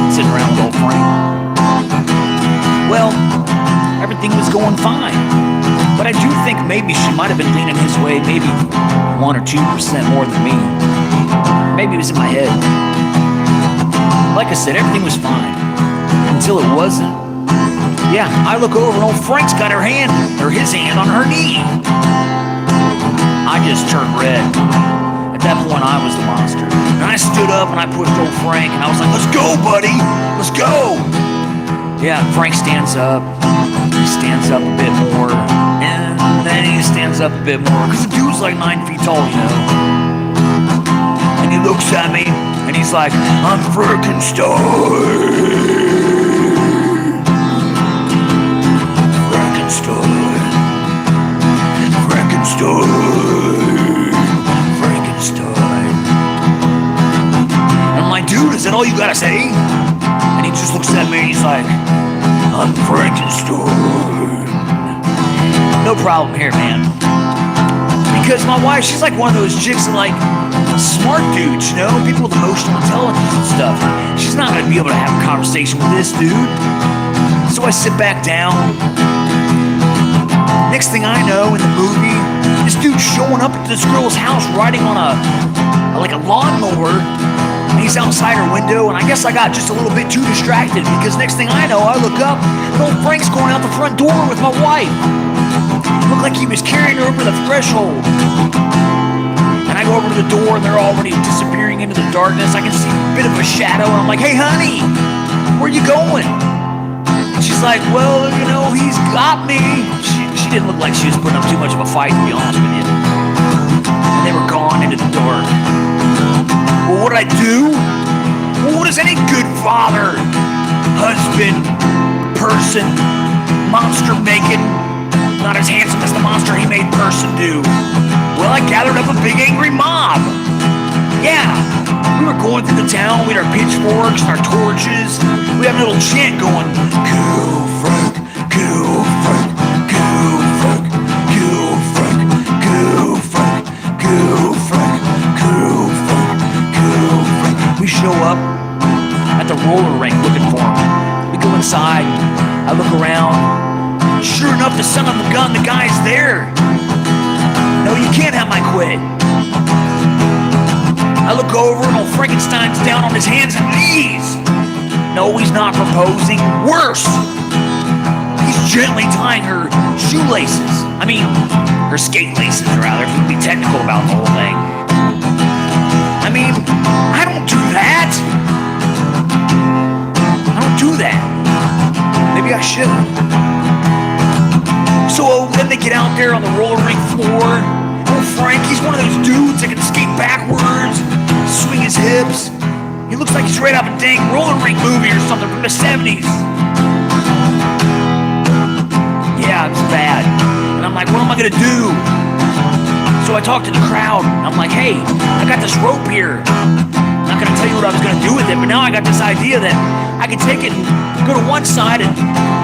Sitting around with old Frank. Well, everything was going fine. But I do think maybe she might have been leaning his way, maybe 1 or 2% more than me. Maybe it was in my head. Like I said, everything was fine. Until it wasn't. Yeah, I look over and old Frank's got his hand on her knee. I just turned red. At that point, I was the monster. And I stood up and I pushed old Frank and I was like, let's go, buddy, let's go. Yeah, Frank stands up. He stands up a bit more. And then he stands up a bit more. Because the dude's like 9 feet tall, you know. And he looks at me and he's like, I'm Frankenstein. Frankenstein. And I'm like, dude, is that all you gotta say? And he just looks at me and he's like, I'm Frankenstein. No problem here, man. Because my wife, she's like one of those chicks that like smart dudes, you know, people with emotional intelligence and stuff. She's not gonna be able to have a conversation with this dude. So I sit back down. Next thing I know, in the movie, this dude's showing up at this girl's house riding on a lawnmower. And he's outside her window, and I guess I got just a little bit too distracted because next thing I know, I look up, and old Frank's going out the front door with my wife. Looked like he was carrying her over the threshold. And I go over to the door, and they're already disappearing into the darkness. I can see a bit of a shadow, and I'm like, hey, honey, where you going? And she's like, well, you know, he's got me. She didn't look like she was putting up too much of a fight, to be honest with you. And they were gone into the dark. Well, what did I do? Well, what does any good father, husband, person, monster making, not as handsome as the monster he made person do? Well, I gathered up a big angry mob. Yeah, we were going through the town. We had our pitchforks and our torches. We had a little chant going, Goo Frank, Goo Frank, Goo Frank, Goo Frank, Goo Frank, Goo Frank, Goo Frank, Goo Frank. We show up at the roller rink looking for him. We go inside. I look around. Sure enough, the son of a gun, the guy's there. No, you can't have my quid. I look over and old Frankenstein's down on his hands and knees. No, he's not proposing. Worse, he's gently tying her shoelaces. I mean, her skate laces, rather, if we can be technical about the whole thing. I mean, I don't do that. I don't do that. Maybe I should. So then they get out there on the roller rink floor. Oh, Frank, he's one of those dudes that can skate backwards, swing his hips. He looks like he's right out of a dang roller rink movie or something from the 70s. Yeah, it's bad. And I'm like, what am I gonna do? So I talk to the crowd. I'm like, hey, I got this rope here. I'm not gonna tell you what I was gonna do with it, but now I got this idea that I can take it and go to one side and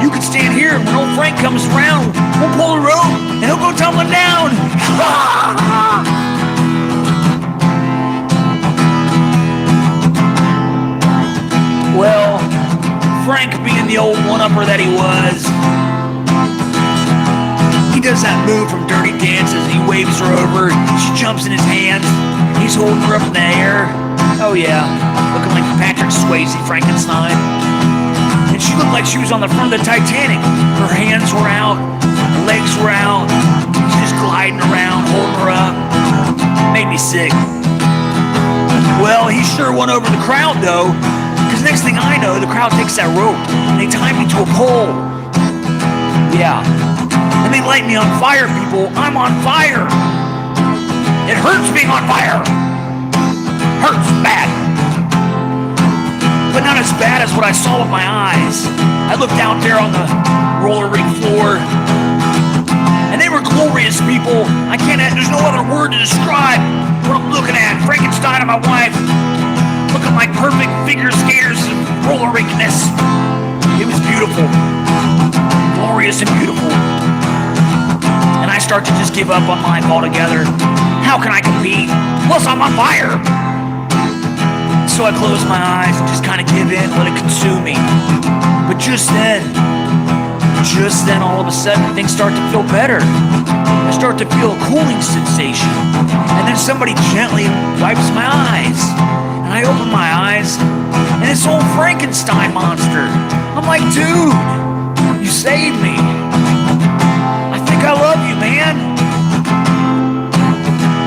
you can stand here, and when old Frank comes around, we'll pull a rope and he'll go tumbling down. Well, Frank, being the old one-upper that he was, he does that move from Dirty Dances. He waves her over. She jumps in his hands. He's holding her up in the air. Oh yeah, looking like Patrick Swayze, Frankenstein. And she looked like she was on the front of the Titanic. Her hands were out, her legs were out. He's just gliding around, holding her up. Made me sick. Well, he sure won over the crowd though, because next thing I know, the crowd takes that rope and they tie me to a pole. Yeah. And they light me on fire, people. I'm on fire. It hurts being on fire. Hurts bad. But not as bad as what I saw with my eyes. I looked out there on the roller rink floor, and they were glorious people. There's no other word to describe what I'm looking at. Frankenstein and my wife looking like perfect figure skaters of roller rinkness. It was beautiful. Glorious and beautiful. And I start to just give up on life altogether. How can I compete? Plus I'm on fire. So I close my eyes and just kind of give in, let it consume me. But just then, all of a sudden, things start to feel better. I start to feel a cooling sensation. And then somebody gently wipes my eyes. And I open my eyes, and it's old Frankenstein monster. I'm like, dude, you saved me. I think I love you, man.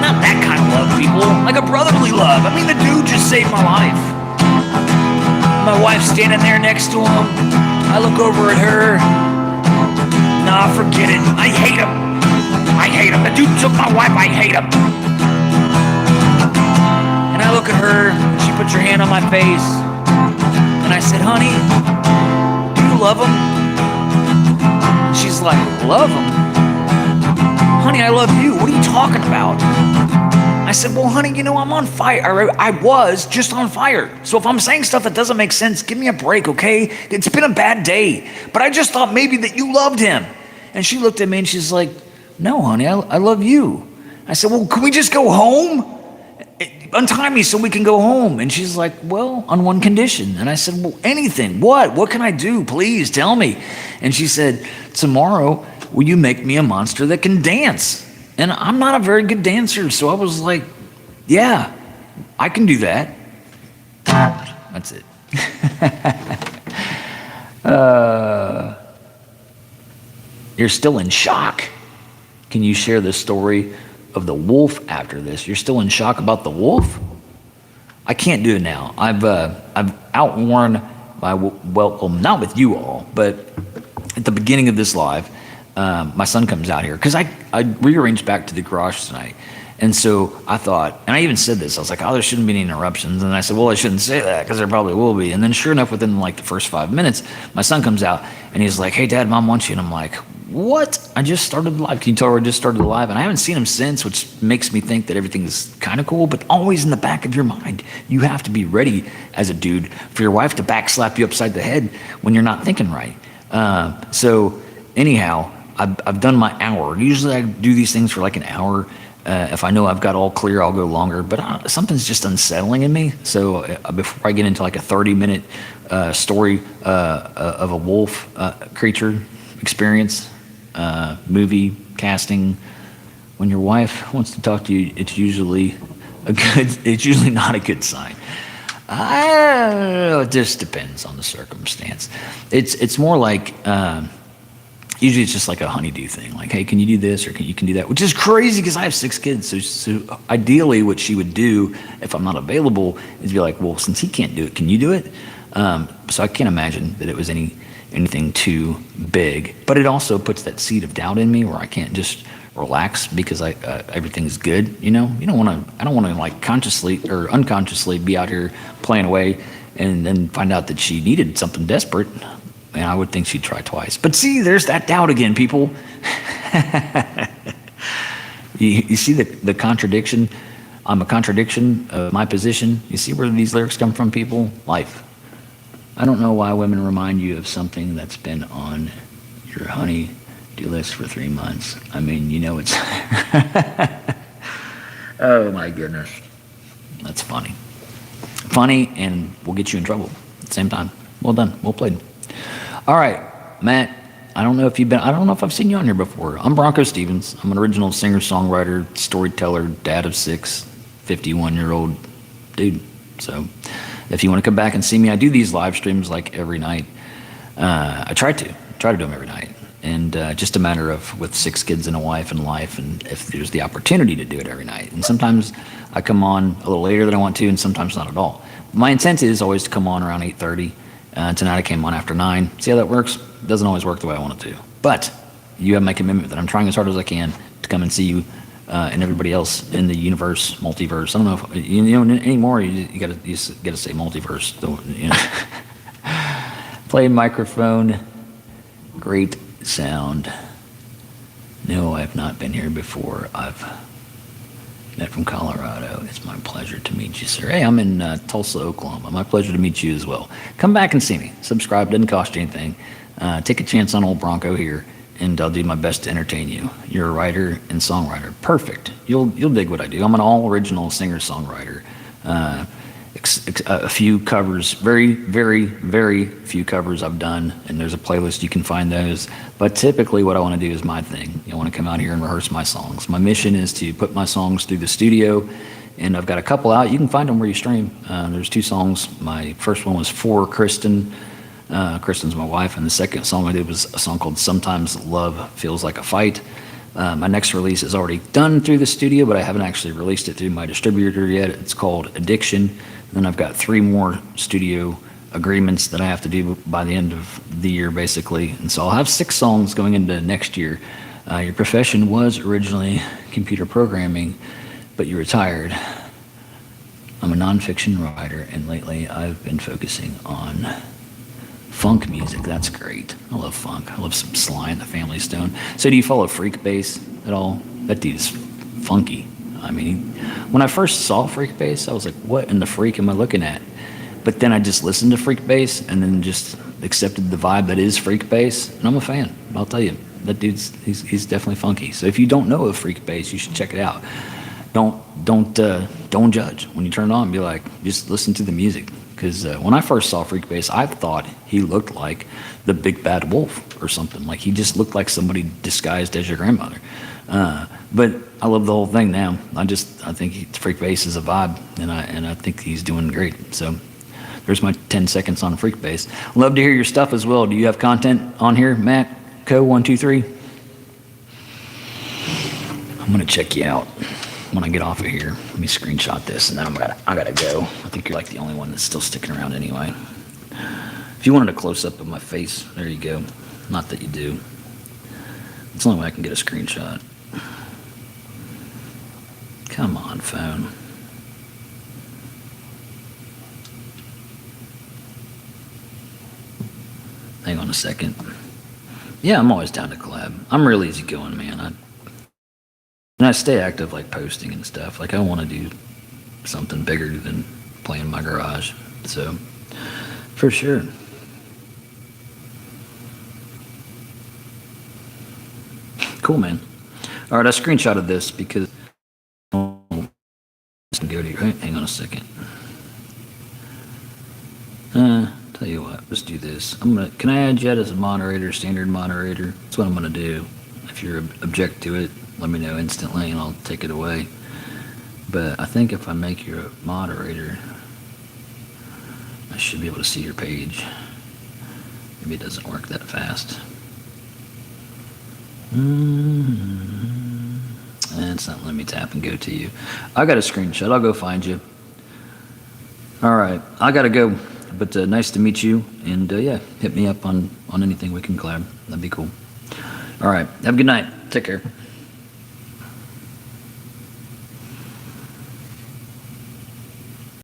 Not that kind of love, people. Like a brotherly love. I mean, the dude just saved my life. My wife's standing there next to him. I look over at her. Nah, forget it. I hate him. I hate him. The dude took my wife. I hate him. And I look at her. She puts her hand on my face. And I said, honey, do you love him? She's like, love him? Honey, I love you. What are you talking about? I said, well, honey, you know, I'm on fire. I was just on fire. So if I'm saying stuff that doesn't make sense, give me a break, okay? It's been a bad day. But I just thought maybe that you loved him. And she looked at me and she's like, no, honey, I love you. I said, well, can we just go home? Untie me so we can go home. And she's like, well, on one condition. And I said, well, anything. What can I do? Please tell me. And she said, tomorrow, will you make me a monster that can dance? And I'm not a very good dancer, so I was like, yeah, I can do that. That's it. You're still in shock. can you share the story of the wolf after this? You're still in shock about the wolf? I can't do it now. I've outworn my, well, not with you all, but at the beginning of this live, my son comes out here because I rearranged back to the garage tonight. And so I thought, and I even said this, I was like, oh, there shouldn't be any interruptions. And I said, well, I shouldn't say that because there probably will be. And then sure enough, within like the first 5 minutes, my son comes out and he's like, hey, Dad, Mom wants you. And I'm like, what? I just started the live. Can you tell her I just started the live? And I haven't seen him since, which makes me think that everything's kind of cool, but always in the back of your mind, you have to be ready as a dude for your wife to backslap you upside the head when you're not thinking right. So anyhow, I've done my hour. Usually I do these things for like an hour. If I know I've got all clear, I'll go longer, but something's just unsettling in me. So before I get into like a 30-minute story of a wolf creature experience, movie, casting, when your wife wants to talk to you, it's usually not a good sign. It just depends on the circumstance. It's more like, usually it's just like a honeydew thing. Like, hey, can you do this or you can do that? Which is crazy because I have 6 kids. So ideally what she would do if I'm not available is be like, well, since he can't do it, can you do it? So I can't imagine that it was anything too big. But it also puts that seed of doubt in me where I can't just relax because everything's good. You know, I don't want to like consciously or unconsciously be out here playing away and then find out that she needed something desperate. And I would think she'd try twice. But see, there's that doubt again, people. You see the contradiction? I'm a contradiction of my position. You see where these lyrics come from, people? Life. I don't know why women remind you of something that's been on your honey-do list for 3 months. I mean, you know it's... Oh, my goodness. That's funny. Funny, and we'll get you in trouble at the same time. Well done. Well played. All right, Matt, I don't know if I've seen you on here before. I'm BroncoStevens. I'm an original singer-songwriter, storyteller, dad of 6, 51-year-old dude. So if you want to come back and see me, I do these live streams like every night. I try to do them every night. And just a matter of with 6 kids and a wife and life, and if there's the opportunity to do it every night. And sometimes I come on a little later than I want to, and sometimes not at all. My intent is always to come on around 8:30. Tonight I came on after 9. See how that works? It doesn't always work the way I want it to. But you have my commitment that I'm trying as hard as I can to come and see you and everybody else in the universe, multiverse. I don't know if, you know anymore. You got to say multiverse. You know. Play microphone. Great sound. No, I have not been here before. I've met from Colorado. It's my pleasure to meet you, sir. Hey, I'm in Tulsa, Oklahoma. My pleasure to meet you as well. Come back and see me. Subscribe. Doesn't cost you anything. Take a chance on old Bronco here, and I'll do my best to entertain you. You're a writer and songwriter. Perfect. You'll dig what I do. I'm an all-original singer-songwriter. A few covers, very, very, very few covers I've done, and there's a playlist, you can find those. But typically what I want to do is my thing. I want to come out here and rehearse my songs. My mission is to put my songs through the studio, and I've got a couple out. You can find them where you stream. There's 2 songs. My first one was for Kristen. Kristen's my wife, and the second song I did was a song called Sometimes Love Feels Like a Fight. My next release is already done through the studio, but I haven't actually released it through my distributor yet. It's called Addiction. Then I've got 3 more studio agreements that I have to do by the end of the year, basically. And so I'll have 6 songs going into next year. Your profession was originally computer programming, but you retired. I'm a nonfiction writer, and lately I've been focusing on funk music. That's great. I love funk. I love some Sly and the Family Stone. So do you follow Freak Bass at all? That dude's funky. I mean, when I first saw Freak Bass, I was like, what in the freak am I looking at? But then I just listened to Freak Bass and then just accepted the vibe that is Freak Bass, and I'm a fan. I'll tell you, that dude's he's definitely funky. So if you don't know of Freak Bass, you should check it out. Don't judge. When you turn it on, be like, just listen to the music. Because when I first saw Freak Bass, I thought he looked like the Big Bad Wolf or something. Like he just looked like somebody disguised as your grandmother. But I love the whole thing now. I think Freak Bass is a vibe, and I think he's doing great. So there's my 10 seconds on Freak Bass. Love to hear your stuff as well. Do you have content on here, Matt? Co 123. I'm gonna check you out when I get off of here. Let me screenshot this, and then I gotta go. I think you're like the only one that's still sticking around anyway. If you wanted a close up of my face, there you go. Not that you do. It's the only way I can get a screenshot. Come on, phone. Hang on a second. Yeah, I'm always down to collab. I'm real easygoing, man. And I stay active, like posting and stuff. Like I want to do something bigger than playing in my garage. So, for sure. Cool, man. All right, I screenshotted this because go to right. Hang on a second. Tell you what, let's do this. Can I add you as a moderator, standard moderator? That's what I'm gonna do. If you're object to it, let me know instantly and I'll take it away. But I think if I make you a moderator, I should be able to see your page. Maybe it doesn't work that fast. And it's not letting me tap and go to you. I got a screenshot. I'll go find you. All right, I gotta go. But nice to meet you. And yeah, hit me up on anything we can collab. That'd be cool. All right, have a good night. Take care.